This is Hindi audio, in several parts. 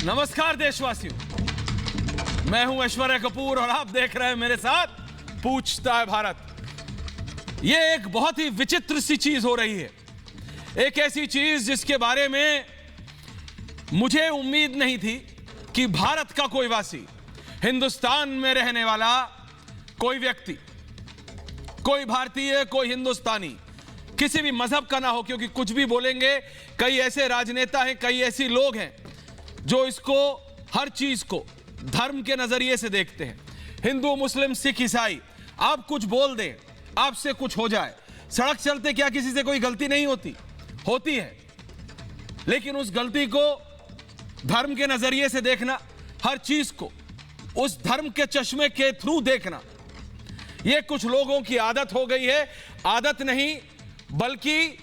नमस्कार देशवासियों, मैं हूं ऐश्वर्या कपूर और आप देख रहे हैं मेरे साथ पूछता है भारत। यह एक बहुत ही विचित्र सी चीज हो रही है, एक ऐसी चीज जिसके बारे में मुझे उम्मीद नहीं थी कि भारत का कोई वासी, हिंदुस्तान में रहने वाला कोई व्यक्ति, कोई भारतीय, कोई हिंदुस्तानी, किसी भी मजहब का ना हो, क्योंकि कुछ भी बोलेंगे। कई ऐसे राजनेता हैं, कई ऐसे लोग हैं जो इसको, हर चीज को धर्म के नजरिए से देखते हैं। हिंदू, मुस्लिम, सिख, ईसाई, आप कुछ बोल दें, आपसे कुछ हो जाए, सड़क चलते क्या किसी से कोई गलती नहीं होती? होती है, लेकिन उस गलती को धर्म के नजरिए से देखना, हर चीज को उस धर्म के चश्मे के थ्रू देखना, यह कुछ लोगों की आदत हो गई है। आदत नहीं, बल्कि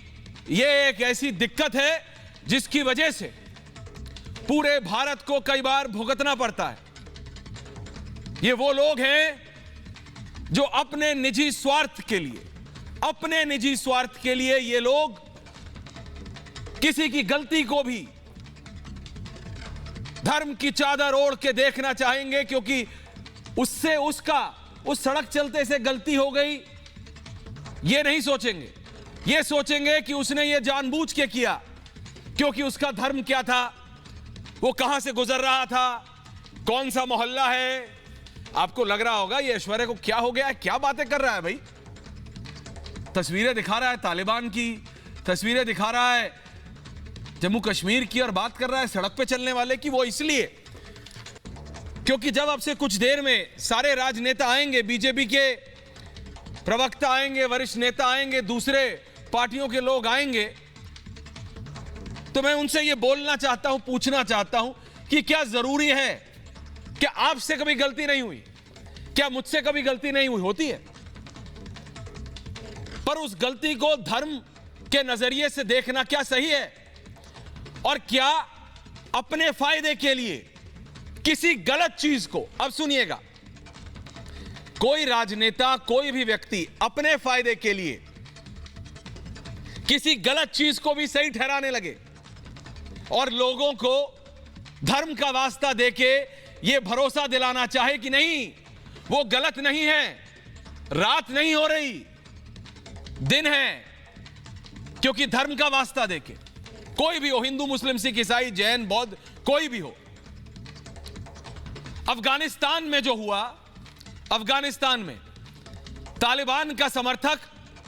यह एक ऐसी दिक्कत है जिसकी वजह से पूरे भारत को कई बार भुगतना पड़ता है। ये वो लोग हैं जो अपने निजी स्वार्थ के लिए, ये लोग किसी की गलती को भी धर्म की चादर ओढ़ के देखना चाहेंगे, क्योंकि उससे उस सड़क चलते से गलती हो गई, ये नहीं सोचेंगे। ये सोचेंगे कि उसने ये जानबूझ के किया, क्योंकि उसका धर्म क्या था, वो कहां से गुजर रहा था, कौन सा मोहल्ला है। आपको लग रहा होगा ये ऐश्वर्या को क्या हो गया है, क्या बातें कर रहा है भाई। तस्वीरें दिखा रहा है तालिबान की, तस्वीरें दिखा रहा है जम्मू कश्मीर की, और बात कर रहा है सड़क पे चलने वाले की। वो इसलिए क्योंकि जब अब से कुछ देर में सारे राजनेता आएंगे, बीजेपी के प्रवक्ता आएंगे, वरिष्ठ नेता आएंगे, दूसरे पार्टियों के लोग आएंगे, तो मैं उनसे ये बोलना चाहता हूं, पूछना चाहता हूं कि क्या जरूरी है, क्या आपसे कभी गलती नहीं हुई, क्या मुझसे कभी गलती नहीं हुई? होती है, पर उस गलती को धर्म के नजरिए से देखना क्या सही है? और क्या अपने फायदे के लिए किसी गलत चीज को, अब सुनिएगा, कोई राजनेता, कोई भी व्यक्ति अपने फायदे के लिए किसी गलत चीज को भी सही ठहराने लगे और लोगों को धर्म का वास्ता देके यह भरोसा दिलाना चाहे कि नहीं, वो गलत नहीं है, रात नहीं हो रही, दिन है, क्योंकि धर्म का वास्ता देके, कोई भी हो, हिंदू, मुस्लिम, सिख, ईसाई, जैन, बौद्ध, कोई भी हो। अफगानिस्तान में जो हुआ, अफगानिस्तान में तालिबान का समर्थक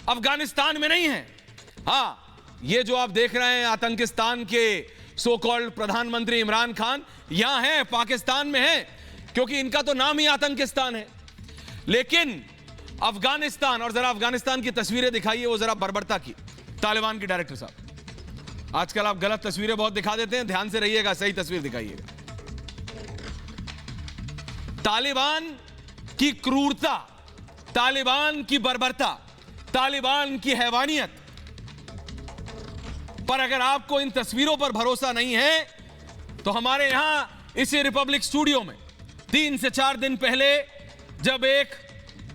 अफगानिस्तान में नहीं है। हां, ये जो आप देख रहे हैं आतंकिस्तान के सो कॉल्ड प्रधानमंत्री इमरान खान यहां है, पाकिस्तान में है, क्योंकि इनका तो नाम ही आतंकिस्तान है। लेकिन अफगानिस्तान, और जरा अफगानिस्तान की तस्वीरें दिखाइए, वो जरा बर्बरता की, तालिबान के डायरेक्टर साहब, आजकल आप गलत तस्वीरें बहुत दिखा देते हैं, ध्यान से रहिएगा, सही तस्वीर दिखाइएगा। तालिबान की क्रूरता, तालिबान की बर्बरता, तालिबान की हैवानियत पर अगर आपको इन तस्वीरों पर भरोसा नहीं है, तो हमारे यहां इसी रिपब्लिक स्टूडियो में 3 से 4 दिन पहले जब एक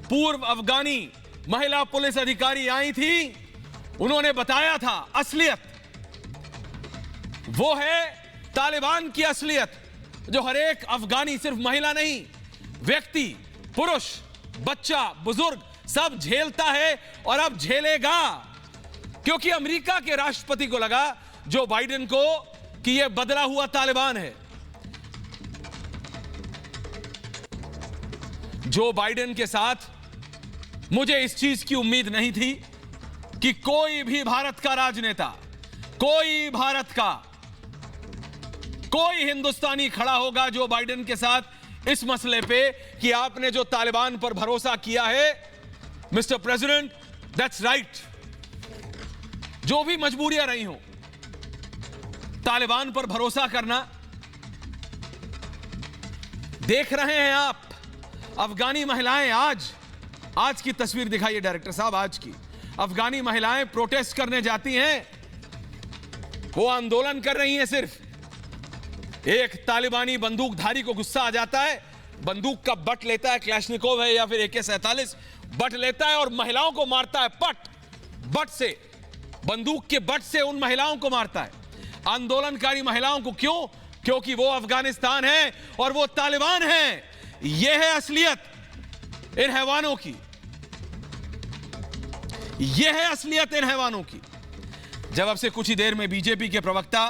पूर्व अफगानी महिला पुलिस अधिकारी आई थी, उन्होंने बताया था असलियत, वो है तालिबान की असलियत, जो हर एक अफगानी, सिर्फ महिला नहीं, व्यक्ति, पुरुष, बच्चा, बुजुर्ग, सब झेलता है और अब झेलेगा, क्योंकि अमेरिका के राष्ट्रपति को लगा, जो बाइडेन को, कि यह बदला हुआ तालिबान है। जो बाइडेन के साथ मुझे इस चीज की उम्मीद नहीं थी कि कोई भी भारत का राजनेता, कोई भारत का, कोई हिंदुस्तानी खड़ा होगा जो बाइडेन के साथ इस मसले पे कि आपने जो तालिबान पर भरोसा किया है, मिस्टर प्रेसिडेंट, दैट्स राइट। जो भी मजबूरियां रही हो, तालिबान पर भरोसा करना। देख रहे हैं आप अफगानी महिलाएं, आज की तस्वीर दिखाइए डायरेक्टर साहब, आज की अफगानी महिलाएं प्रोटेस्ट करने जाती हैं, वो आंदोलन कर रही हैं। सिर्फ एक तालिबानी बंदूकधारी को गुस्सा आ जाता है, बंदूक का बट लेता है, क्लैशनिकोव है या फिर AK-47 बट लेता है और महिलाओं को मारता है, बट से, बंदूक के बट से उन महिलाओं को मारता है, आंदोलनकारी महिलाओं को। क्यों? क्योंकि वो अफगानिस्तान है और वो तालिबान है। यह है असलियत इन हैवानों की, यह है असलियत इन हैवानों की। जब अब से कुछ ही देर में बीजेपी के प्रवक्ता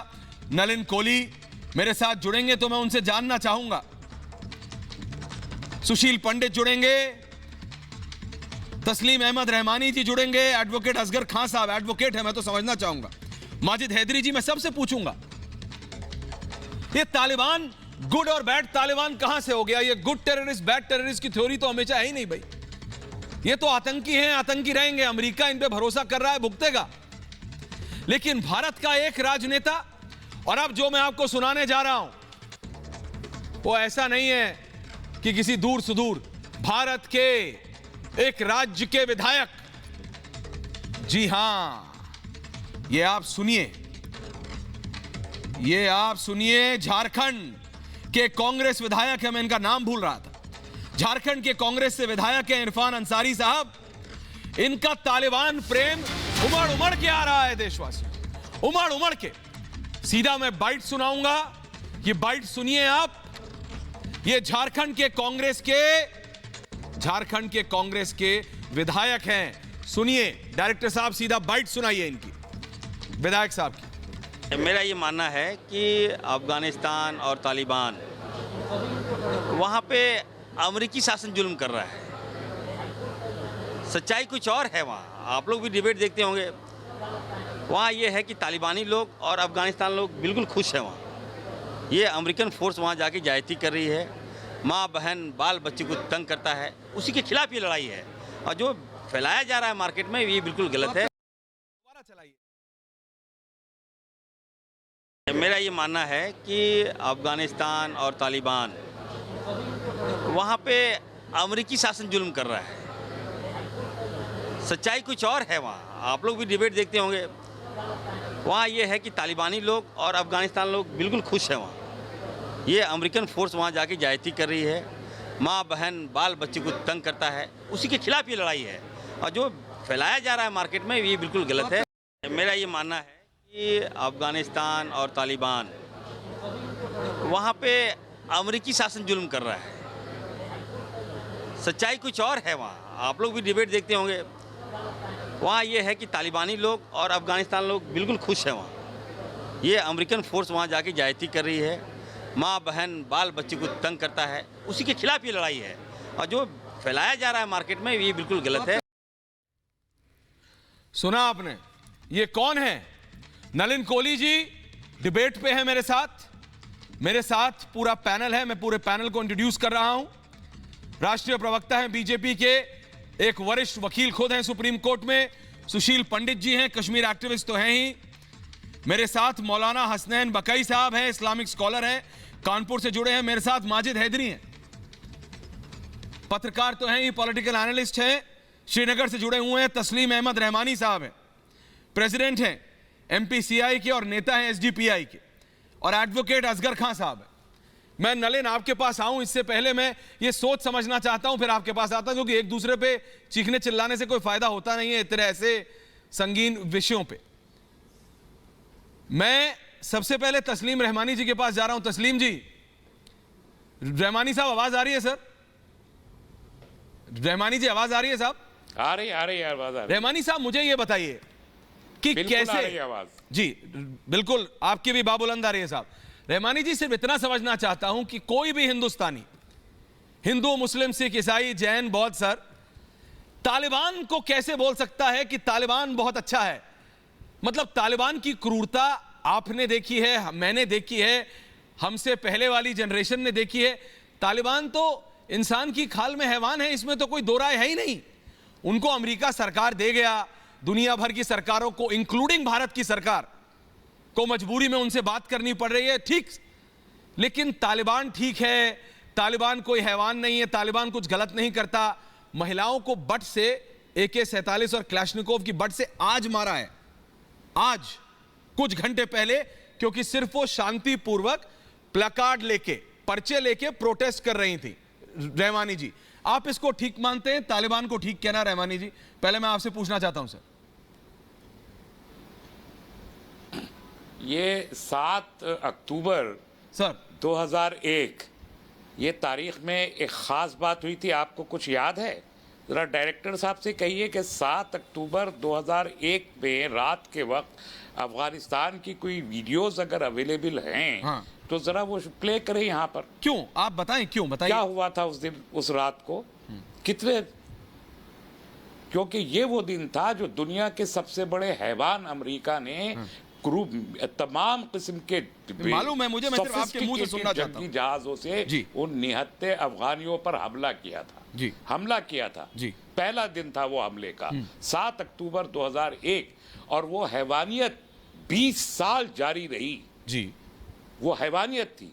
नलिन कोहली मेरे साथ जुड़ेंगे तो मैं उनसे जानना चाहूंगा, सुशील पंडित जुड़ेंगे, तस्लीम अहमद रहमानी जी जुड़ेंगे, एडवोकेट असगर खान साहब एडवोकेट है मैं तो समझना चाहूंगा, माजिद हैदरी जी, मैं सबसे पूछूंगा ये तालिबान गुड और बैड तालिबान कहां से हो गया? ये गुड टेररिस्ट बैड टेररिस्ट की थ्योरी तो हमेशा है ही नहीं भाई। ये तो आतंकी हैं, आतंकी रहेंगे, अमेरिका इन पे भरोसा कर रहा है, भुगतेगा। लेकिन भारत का एक राजनेता, और अब जो मैं आपको सुनाने जा रहा हूं वो ऐसा नहीं है कि किसी दूर सुदूर भारत के एक राज्य के विधायक, जी हां, ये आप सुनिए, ये आप सुनिए, झारखंड के कांग्रेस विधायक है, मैं इनका नाम भूल रहा था, झारखंड के कांग्रेस से विधायक है इरफान अंसारी साहब। इनका तालिबान प्रेम उमड़ उमड़ के आ रहा है देशवासियों, उमड़ उमड़ के। सीधा मैं बाइट सुनाऊंगा, ये बाइट सुनिए आप। ये झारखंड के कांग्रेस के विधायक हैं, सुनिए डायरेक्टर साहब, सीधा बाइट सुनाइए इनकी, विधायक साहब की। मेरा ये मानना है कि अफगानिस्तान और तालिबान वहाँ पे अमेरिकी शासन जुल्म कर रहा है, सच्चाई कुछ और है। वहाँ आप लोग भी डिबेट देखते होंगे, वहाँ ये है कि तालिबानी लोग और अफगानिस्तान लोग बिल्कुल खुश हैं। वहाँ ये अमेरिकन फोर्स वहाँ जाके ज्यादती कर रही है, माँ बहन बाल बच्चे को तंग करता है, उसी के खिलाफ ये लड़ाई है। और जो फैलाया जा रहा है मार्केट में ये बिल्कुल गलत है। मेरा ये मानना है कि अफगानिस्तान और तालिबान वहाँ पे अमेरिकी शासन जुल्म कर रहा है, सच्चाई कुछ और है। वहाँ आप लोग भी डिबेट देखते होंगे, वहाँ ये है कि तालिबानी लोग और अफगानिस्तान लोग बिल्कुल खुश हैं। वहाँ ये अमेरिकन फोर्स वहाँ जाके ज्यादती कर रही है, माँ बहन बाल बच्चे को तंग करता है, उसी के खिलाफ ये लड़ाई है। और जो फैलाया जा रहा है मार्केट में ये बिल्कुल गलत है। मेरा ये मानना है कि अफगानिस्तान और तालिबान वहाँ पे अमेरिकी शासन जुल्म कर रहा है, सच्चाई कुछ और है। वहाँ आप लोग भी डिबेट देखते होंगे, वहाँ ये है कि तालिबानी लोग और अफगानिस्तान लोग बिल्कुल खुश हैं। वहाँ ये अमेरिकन फोर्स वहाँ जाके ज्यादती कर रही है, माँ बहन बाल बच्चे को तंग करता है, उसी के खिलाफ ये लड़ाई है। और जो फैलाया जा रहा है मार्केट में ये बिल्कुल गलत है। सुना आपने, ये कौन है? नलिन कोहली जी डिबेट पे है मेरे साथ पूरा पैनल है, मैं पूरे पैनल को इंट्रोड्यूस कर रहा हूं। राष्ट्रीय प्रवक्ता हैं बीजेपी के, एक वरिष्ठ वकील खुद हैं सुप्रीम कोर्ट में, सुशील पंडित जी हैं, कश्मीर एक्टिविस्ट तो हैं ही। मेरे साथ मौलाना हसनैन बकई साहब हैं, इस्लामिक स्कॉलर हैं, कानपुर से जुड़े हैं। मेरे साथ माजिद हैदरी हैं, पत्रकार तो हैं ही, पॉलिटिकल एनालिस्ट हैं, श्रीनगर से जुड़े हुए हैं। तस्लीम अहमद रहमानी साहब हैं, प्रेसिडेंट हैं एमपीसीआई के और नेता हैं एसडीपीआई के, और एडवोकेट असगर खान साहब हैं। मैं नलिन आपके पास आऊं इससे पहले मैं ये सोच समझना चाहता हूं, फिर आपके पास आता हूं, क्योंकि एक दूसरे पे चीखने चिल्लाने से कोई फायदा होता नहीं है इतने ऐसे संगीन विषयों पे। मैं सबसे पहले तस्लीम रहमानी जी के पास जा रहा हूं। तस्लीम जी, रहमानी साहब आवाज आ रही है? सर रहमानी जी आवाज आ रही है साहब? आ रही है आवाज। रहमानी साहब मुझे ये बताइए कि कैसे आवाज? जी बिल्कुल, आपकी भी बाबुलंद आ रही है साहब। रहमानी जी, सिर्फ इतना समझना चाहता हूं कि कोई भी हिंदुस्तानी, हिंदू मुस्लिम सिख ईसाई जैन बौद्ध, सर तालिबान को कैसे बोल सकता है कि तालिबान बहुत अच्छा है? मतलब तालिबान की क्रूरता आपने देखी है, मैंने देखी है, हमसे पहले वाली जनरेशन ने देखी है। तालिबान तो इंसान की खाल में हैवान है, इसमें तो कोई दो राय है ही नहीं। उनको अमेरिका सरकार दे गया, दुनिया भर की सरकारों को इंक्लूडिंग भारत की सरकार को मजबूरी में उनसे बात करनी पड़ रही है, ठीक, लेकिन तालिबान ठीक है, तालिबान कोई हैवान नहीं है, तालिबान कुछ गलत नहीं करता। महिलाओं को बट से AK-47 और क्लैशनिकोव की बट से आज मारा है, आज कुछ घंटे पहले, क्योंकि सिर्फ वो शांतिपूर्वक प्लकार्ड लेके, पर्चे लेके प्रोटेस्ट कर रही थी। रहमानी जी, आप इसको ठीक मानते हैं? तालिबान को ठीक कहना? रहमानी जी, पहले मैं आपसे पूछना चाहता हूं सर। ये 7 अक्टूबर सर 2001 ये तारीख में एक ख़ास बात हुई थी, आपको कुछ याद है? ज़रा डायरेक्टर साहब से कहिए कि 7 अक्टूबर 2001 में रात के वक्त अफ़गानिस्तान की कोई वीडियोस अगर अवेलेबल हैं हाँ। तो ज़रा वो प्ले करें यहाँ पर। क्यों, आप बताएं, क्यों बताइए। क्या हुआ था उस दिन, उस रात को, कितने, क्योंकि ये वो दिन था जो दुनिया के सबसे बड़े हैवान अमेरिका ने तमाम किस्म के मालूम है मुझे, मैं सिर्फ आपके मुंह से सुनना चाहता हूं। जहाजों से जी। उन निहत्थे अफगानियों पर हमला किया था। जी। हमला किया था जी। पहला दिन था वो हमले का, 7 अक्टूबर 2001, और वो हैवानियत 20 साल जारी रही। जी। वो हैवानियत थी।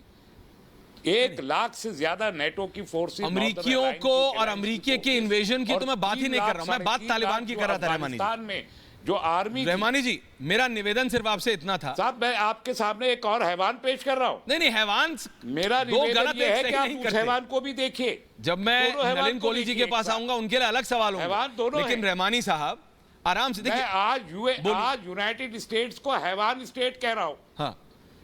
1 लाख से ज्यादा नेटो की फोर्सेस अमरीकियों को और अमरीकी के इन्वेजन की तो मैं बात ही नहीं कर रहा हूं, मैं बात तालिबान की कर रहा था। रहमानी में जो आर्मी, रहमानी जी मेरा निवेदन सिर्फ आपसे इतना था। साहब मैं आपके सामने एक और हैवान पेश कर रहा हूं। नहीं हैवान, मेरा दो निवेदन गलत ये एक है सही कि आप नहीं उस करते। हैवान को भी देखिए। जब मैं दोनों हैवान नलिन को कोहली जी के देखिए पास एक आऊंगा उनके लिए अलग सवाल होंगे। हैवान दोनों लेकिन हैं। रहमानी साहब आराम से मैं देखिए। आज यूनाइटेड स्टेट्स को हैवान स्टेट कह रहा हूं। हाँ,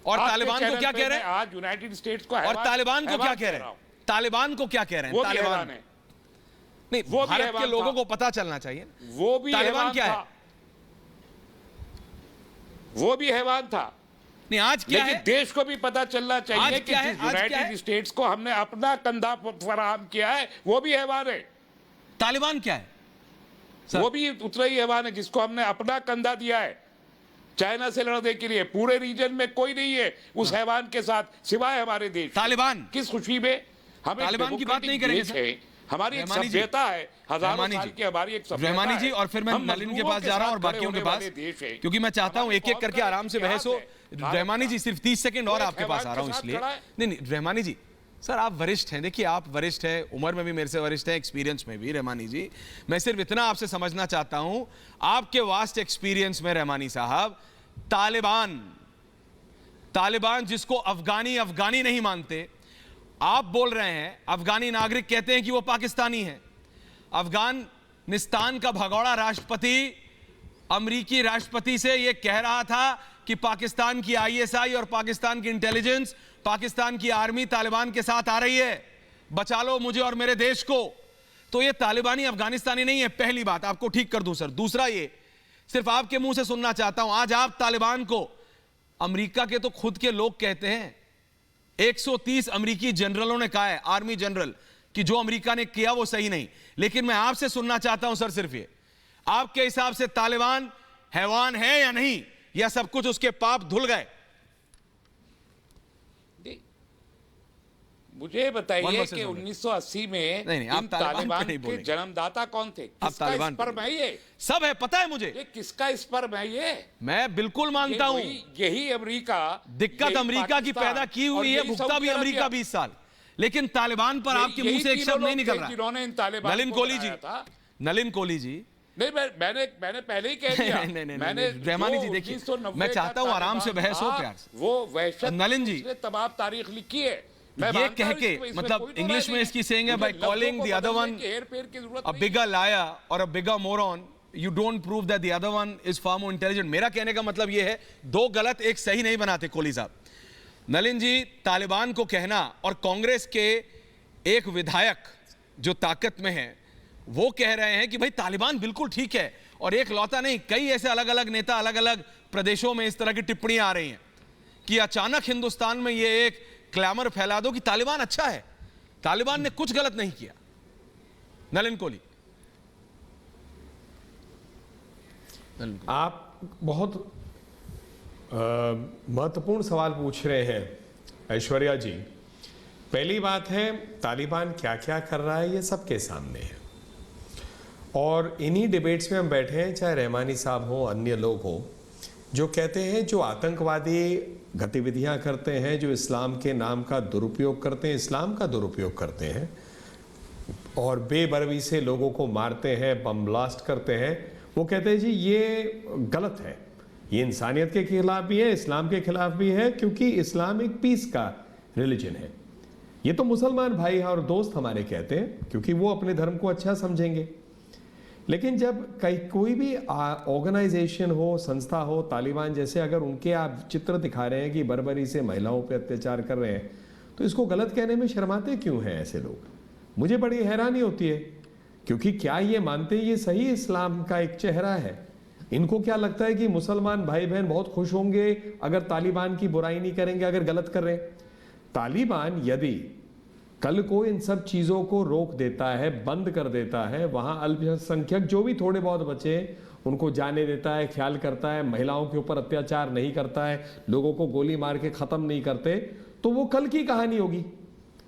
और तालिबान को क्या कह रहे हैं? आज यूनाइटेड स्टेट्स को और तालिबान को क्या कह रहे हैं? तालिबान को क्या कह रहे हैं? तालिबान है, नहीं, वो भी भारत के हैवान लोगों था। को पता चलना चाहिए वो भी तालिबान हैवान क्या है। था। वो भी हैवान था। नहीं आज क्या लेकिन है? देश को भी पता चलना चाहिए आज कि क्या है? जिस आज क्या यूनाइटेड है? स्टेट्स को हमने अपना कंधा फराहम किया है वो भी हैवान है। तालिबान क्या है सर? वो भी उतना ही हैवान है जिसको हमने अपना कंधा दिया है चाइना से लड़ने के लिए। पूरे रीजन में कोई नहीं है उस हैवान के साथ सिवाय हमारे देश। तालिबान किस खुशी में हम तालिबान की बात नहीं करेंगे सर। हमारी एक रहमानी जी, सभ्यता है, हजारों रहमानी साल जी, की हमारी एक सभ्यता रहमानी जी, है। और फिर मैं हम नलिन के मजलूमों पास जा रहा हूं और साथ बाकियों खड़े के होने पास, वाले देश हैं। क्योंकि मैं चाहता हूं एक एक करके आराम से बहस हो। रहमानी जी सिर्फ 30 सेकंड और वो एक आपके पास आ रहा हूं हैवान के इसलिए। साथ खड़ा है। नहीं रहमानी जी, सर आप वरिष्ठ हैं, देखिए आप वरिष्ठ हैं, उम्र में भी मेरे से वरिष्ठ हैं, एक्सपीरियंस में भी। रहमानी जी मैं सिर्फ इतना आपसे समझना चाहता हूं, आपके वास्ट एक्सपीरियंस में रहमानी साहब, तालिबान जिसको अफगानी नहीं मानते, आप बोल रहे हैं अफगानी नागरिक कहते हैं कि वो पाकिस्तानी है। अफगानिस्तान का भगोड़ा राष्ट्रपति अमेरिकी राष्ट्रपति से यह कह रहा था कि पाकिस्तान की ISI और पाकिस्तान की इंटेलिजेंस, पाकिस्तान की आर्मी तालिबान के साथ आ रही है, बचा लो मुझे और मेरे देश को। तो ये तालिबानी अफगानिस्तानी नहीं है, पहली बात आपको ठीक कर दूं सर। दूसरा, ये सिर्फ आपके मुंह से सुनना चाहता हूं, आज आप तालिबान को, अमेरिका के तो खुद के लोग कहते हैं, 130 अमेरिकी जनरलों ने कहा है, आर्मी जनरल, कि जो अमेरिका ने किया वो सही नहीं। लेकिन मैं आपसे सुनना चाहता हूं सर सिर्फ ये, आपके हिसाब से तालिबान हैवान है या नहीं, या सब कुछ उसके पाप धुल गए? मुझे बताइए versus कि 1980 में नहीं, आप इन तालिबान पे तालिबान नहीं के बोलेंगे। जन्मदाता कौन थे? आप किसका तालिबान पे स्पर्म है ये? सब है, पता है मुझे, ये किसका स्पर्म है ये? मैं बिल्कुल मानता हूं। यही अमेरिका, दिक्कत यही अमेरिका की पाकिस्तान पैदा की और हुई है, यही भुगता सऊदी भी अमेरिका अरबिया। 20 साल। लेकिन तालिबान पर आपके मुंह से एक शब्द नहीं निकल रहा। जिन्होंने इन तालिबान नलिन को कोहली जी, बनाया था। नलिन कोहली जी, नहीं, मैंने पहले ही कह दिया। मैंने रहमानी जी देखिए, मैं चाहता हूं आराम से बहस हो प्यार से। वो वहशत नलिन जी, उसने तमाम तारीख लिखी है। ये कह के, मतलब इंग्लिश में इसकी सेइंग है, by calling the other one a bigger liar और a bigger moron, you don't prove that the other one is far more intelligent. मेरा कहने का मतलब ये है, दो गलत एक सही नहीं बनाते कोहली साहब। नलिन जी, तालिबान को कहना, और कांग्रेस के एक विधायक जो ताकत में है वो कह रहे हैं कि भाई तालिबान बिल्कुल ठीक है, और एक लौता नहीं, कई ऐसे अलग अलग नेता अलग अलग प्रदेशों में इस तरह की टिप्पणियां आ रही हैं कि अचानक हिंदुस्तान में ये एक क्लैमर फैला दो कि तालिबान अच्छा है। तालिबान ने कुछ गलत नहीं किया। नलिन कोहली, आप बहुत महत्वपूर्ण सवाल पूछ रहे हैं ऐश्वर्या जी। पहली बात है, तालिबान क्या क्या कर रहा है ये सबके सामने है, और इन्हीं डिबेट्स में हम बैठे हैं, चाहे रहमानी साहब हो, अन्य लोग हो, जो कहते हैं जो आतंकवादी गतिविधियां करते हैं, जो इस्लाम के नाम का दुरुपयोग करते हैं, इस्लाम का दुरुपयोग करते हैं और बेबरवी से लोगों को मारते हैं, बम ब्लास्ट करते हैं, वो कहते हैं जी ये गलत है, ये इंसानियत के खिलाफ भी है, इस्लाम के खिलाफ भी है, क्योंकि इस्लाम एक पीस का रिलीजन है। ये तो मुसलमान भाई और दोस्त हमारे कहते हैं, क्योंकि वो अपने धर्म को अच्छा समझेंगे। लेकिन जब कोई भी ऑर्गेनाइजेशन हो, संस्था हो, तालिबान जैसे, अगर उनके आप चित्र दिखा रहे हैं कि बर्बरी से महिलाओं पे अत्याचार कर रहे हैं, तो इसको गलत कहने में शर्माते क्यों हैं ऐसे लोग? मुझे बड़ी हैरानी होती है, क्योंकि क्या ये मानते हैं ये सही इस्लाम का एक चेहरा है? इनको क्या लगता है कि मुसलमान भाई बहन बहुत खुश होंगे अगर तालिबान की बुराई नहीं करेंगे, अगर गलत कर रहे हैं? तालिबान यदि कल को इन सब चीजों को रोक देता है, बंद कर देता है, वहां अल्पसंख्यक जो भी थोड़े बहुत बचे उनको जाने देता है, ख्याल करता है, महिलाओं के ऊपर अत्याचार नहीं करता है, लोगों को गोली मार के खत्म नहीं करते, तो वो कल की कहानी होगी।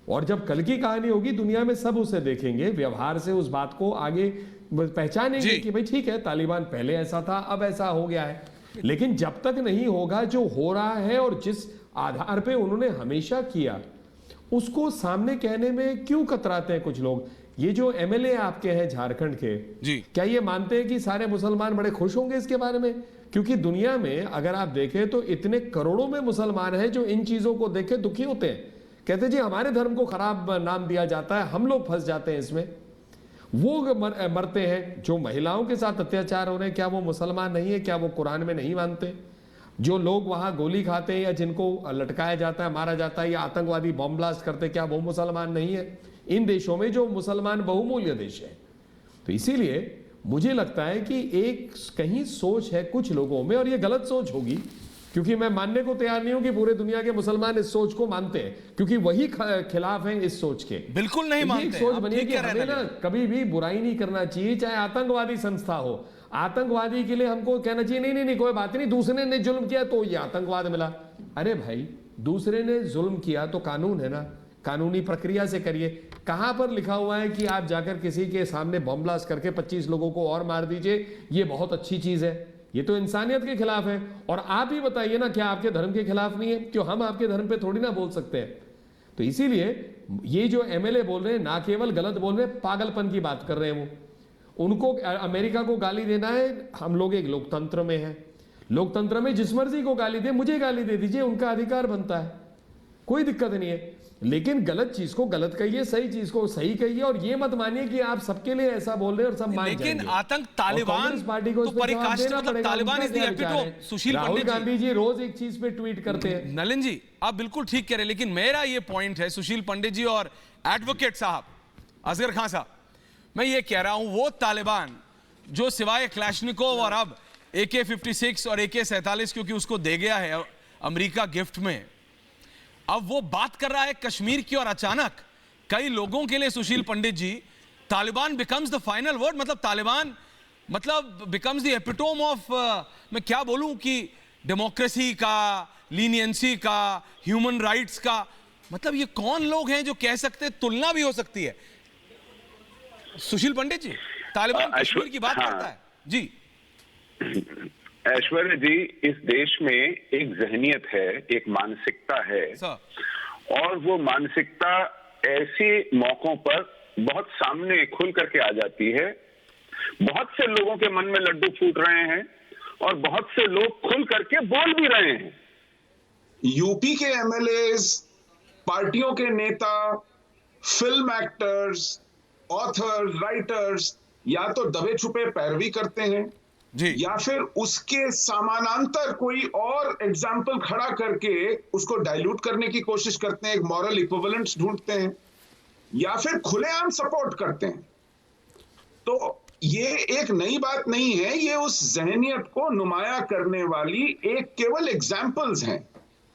और जब कल की कहानी होगी, दुनिया में सब उसे देखेंगे, व्यवहार से उस बात को आगे पहचानेंगे कि भाई ठीक है, तालिबान पहले ऐसा था, अब ऐसा हो गया है। लेकिन जब तक नहीं होगा जो हो रहा है और जिस आधार पे उन्होंने हमेशा किया, उसको सामने कहने में क्यों कतराते हैं कुछ लोग? ये जो एमएलए आपके हैं झारखंड के जी, क्या ये मानते हैं कि सारे मुसलमान बड़े खुश होंगे इसके बारे में? क्योंकि दुनिया में अगर आप देखें तो इतने करोड़ों में मुसलमान हैं जो इन चीजों को देख के दुखी होते हैं, कहते जी हमारे धर्म को खराब नाम दिया जाता है, हम लोग फंस जाते हैं इसमें। वो मरते हैं, जो महिलाओं के साथ अत्याचार हो रहे हैं, क्या वो मुसलमान नहीं है? क्या वो कुरान में नहीं मानते? जो लोग वहां गोली खाते हैं या जिनको लटकाया जाता है, मारा जाता है, या आतंकवादी बॉम्ब ब्लास्ट करते, क्या वो मुसलमान नहीं है? इन देशों में जो मुसलमान बहुमूल्य देश है। तो इसीलिए मुझे लगता है कि एक कहीं सोच है कुछ लोगों में, और ये गलत सोच होगी, क्योंकि मैं मानने को तैयार नहीं हूं कि पूरे दुनिया के मुसलमान इस सोच को मानते हैं, क्योंकि वही खिलाफ हैं इस सोच के। बिल्कुल नहीं मानते। सोच बनी है कि हमें ना कभी भी बुराई नहीं करना चाहिए, चाहे आतंकवादी संस्था हो। आतंकवादी के लिए हमको कहना चाहिए नहीं नहीं नहीं कोई बात नहीं, दूसरे ने जुल्म किया तो ये आतंकवाद मिला। अरे भाई, दूसरे ने जुल्म किया तो कानून है ना, कानूनी प्रक्रिया से करिए। कहां पर लिखा हुआ है कि आप जाकर किसी के सामने बम ब्लास्ट करके 25 लोगों को और मार दीजिए, ये बहुत अच्छी चीज है? ये तो इंसानियत के खिलाफ है। और आप ही बताइए ना, क्या आपके धर्म के खिलाफ नहीं है? क्यों हम आपके धर्म पे थोड़ी ना बोल सकते हैं? तो इसीलिए ये जो एमएलए बोल रहे हैं, ना केवल गलत बोल रहे हैं, पागलपन की बात कर रहे हैं। वो उनको अमेरिका को गाली देना है। हम लोग एक लोकतंत्र में हैं, लोकतंत्र में जिस मर्जी को गाली दे, मुझे गाली दे दीजिए, उनका अधिकार बनता है, कोई दिक्कत नहीं है। लेकिन गलत चीज को गलत कहिए, सही चीज को सही कहिए, और ये मत मानिए कि आप सबके लिए ऐसा बोल रहे हैं और सब मान जाएंगे। लेकिन आतंक तालिबान पार्टी को तो परिकाष्ठा, मतलब तालिबान इज द एपिटोम। सुशील राहुल गांधी जी रोज एक चीज पे ट्वीट करते हैं। नलिन जी, आप बिल्कुल ठीक कह रहे हैं, लेकिन मेरा ये पॉइंट है, सुशील पंडित जी और एडवोकेट साहब असगर खान साहब, मैं ये कह रहा हूं, वो तालिबान जो सिवाय क्लैशनिकोव और अब AK-56 और AK-47 क्योंकि उसको दे गया है अमेरिका गिफ्ट में, अब वो बात कर रहा है कश्मीर की, और अचानक कई लोगों के लिए Sushil Pandit ji, Taliban becomes the final word. मतलब तालिबान मतलब बिकम्स द एपिटोम ऑफ, मैं क्या बोलूं, कि डेमोक्रेसी का, लीनियंसी का, ह्यूमन राइट्स का। मतलब ये कौन लोग हैं जो कह सकते हैं? तुलना भी हो सकती है। सुशील पंडित जी, तालिबान कश्मीर की बात करता है जी। ऐश्वर्या जी, इस देश में एक जहनियत है, एक मानसिकता है, और वो मानसिकता ऐसे मौकों पर बहुत सामने खुल करके आ जाती है। बहुत से लोगों के मन में लड्डू फूट रहे हैं और बहुत से लोग खुल करके बोल भी रहे हैं। यूपी के एमएलएज, पार्टियों के नेता, फिल्म एक्टर्स, ऑथर्स, राइटर्स या तो दबे छुपे पैरवी करते हैं जी, या फिर उसके समानांतर कोई और एग्जाम्पल खड़ा करके उसको डाइल्यूट करने की कोशिश करते हैं, एक मॉरल इक्विवेलेंस ढूंढते हैं, या फिर खुलेआम सपोर्ट करते हैं। तो ये एक नई बात नहीं है, ये उस जहनियत को नुमाया करने वाली एक केवल एग्जाम्पल्स हैं।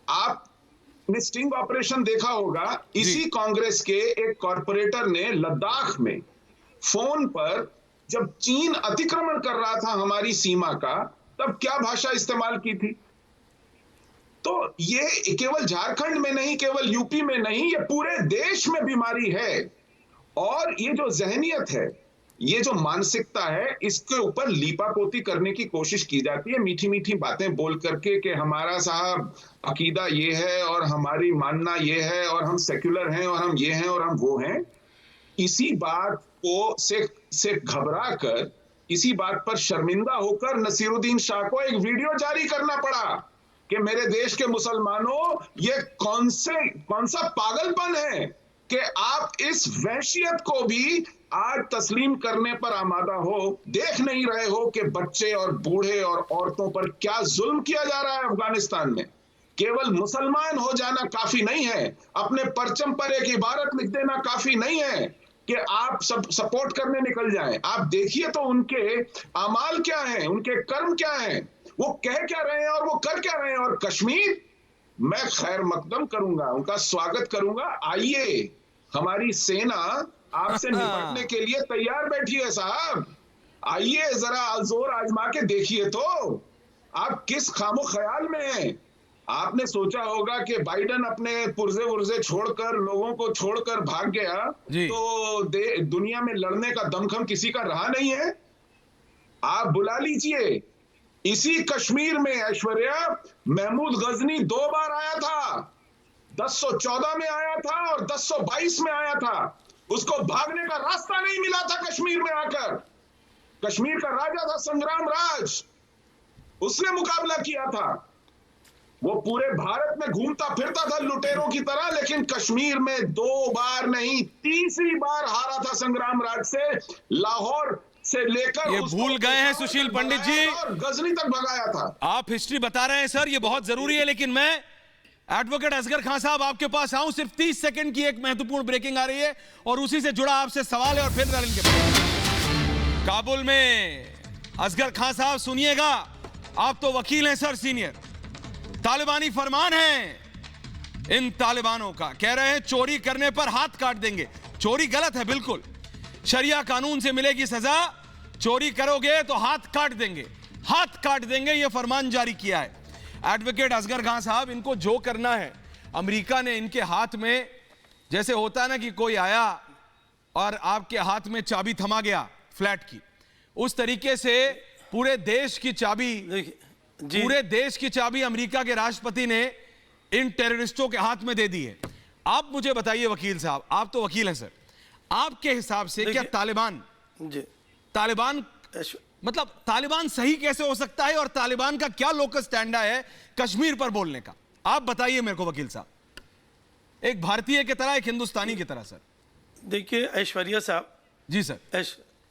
आपने स्टिंग ऑपरेशन देखा होगा, इसी कांग्रेस के एक कॉर्पोरेटर ने लद्दाख में फोन पर जब चीन अतिक्रमण कर रहा था हमारी सीमा का, तब क्या भाषा इस्तेमाल की थी। तो ये केवल झारखंड में नहीं, केवल यूपी में नहीं, ये पूरे देश में बीमारी है। और ये जो जहनियत है, ये जो मानसिकता है, इसके ऊपर लीपापोती करने की कोशिश की जाती है, मीठी मीठी बातें बोल करके कि हमारा साहब अकीदा ये है और हमारी मानना ये है और हम सेक्युलर हैं और हम ये हैं और हम वो हैं। इसी बात को से घबरा कर, इसी बात पर शर्मिंदा होकर नसीरुद्दीन शाह को एक वीडियो जारी करना पड़ा कि मेरे देश के मुसलमानों, ये कौन सा पागलपन है कि आप इस वहशियत को भी आज तस्लीम करने पर आमादा हो। देख नहीं रहे हो कि बच्चे और बूढ़े और औरतों पर क्या जुल्म किया जा रहा है अफगानिस्तान में। केवल मुसलमान हो जाना काफी नहीं है, अपने परचम पर एक इबारत लिख देना काफी नहीं है कि आप सब सपोर्ट करने निकल जाएं। आप देखिए तो उनके अमाल क्या हैं, उनके कर्म क्या हैं, वो कह क्या रहे हैं और वो कर क्या रहे हैं। और कश्मीर, मैं खैर मकदम करूंगा, उनका स्वागत करूंगा। आइए, हमारी सेना आपसे निपटने के लिए तैयार बैठी है साहब। आइए जरा जोर आजमा के देखिए तो आप किस खामो ख्याल में हैं। आपने सोचा होगा कि बाइडन अपने पुर्जे वुर्जे छोड़कर, लोगों को छोड़कर भाग गया तो दुनिया में लड़ने का दमखम किसी का रहा नहीं है। आप बुला लीजिए, इसी कश्मीर में ऐश्वर्या महमूद गजनी 2 बार आया था, 1014 में आया था और 1022 में आया था। उसको भागने का रास्ता नहीं मिला था कश्मीर में आकर। कश्मीर का राजा था संग्राम राज, उसने मुकाबला किया था। वो पूरे भारत में घूमता फिरता था लुटेरों की तरह, लेकिन कश्मीर में 2 बार नहीं 3री बार हारा था संग्राम राज से। लाहौर से लेकर ये भूल गए हैं सुशील पंडित जी, और गजनी तक भगाया था। आप हिस्ट्री बता रहे हैं सर, ये बहुत जरूरी है। लेकिन मैं एडवोकेट असगर खान साहब आपके पास आऊं। सिर्फ 30 सेकंड की एक महत्वपूर्ण ब्रेकिंग आ रही है और उसी से जुड़ा आपसे सवाल है और फिर नलिन के पास। काबुल में असगर खान साहब सुनिएगा, आप तो वकील हैं सर सीनियर। तालिबानी फरमान है इन तालिबानों का, कह रहे हैं चोरी करने पर हाथ काट देंगे। चोरी गलत है बिल्कुल, शरिया कानून से मिलेगी सजा। चोरी करोगे तो हाथ काट देंगे, हाथ काट देंगे, यह फरमान जारी किया है। एडवोकेट असगर खान साहब, इनको जो करना है, अमेरिका ने इनके हाथ में, जैसे होता है ना कि कोई आया और आपके हाथ में चाबी थमा गया फ्लैट की, उस तरीके से पूरे देश की चाबी, पूरे देश की चाबी अमेरिका के राष्ट्रपति ने इन टेररिस्टों के हाथ में दे दी है। आप मुझे बताइए वकील साहब, आप तो वकील हैं सर, आपके हिसाब से क्या तालिबान मतलब तालिबान सही कैसे हो सकता है और तालिबान का क्या लोकस स्टैंड है कश्मीर पर बोलने का? आप बताइए मेरे को वकील साहब, एक भारतीय की तरह, एक हिंदुस्तानी की तरह। सर देखिए ऐश्वर्या साहब। जी सर।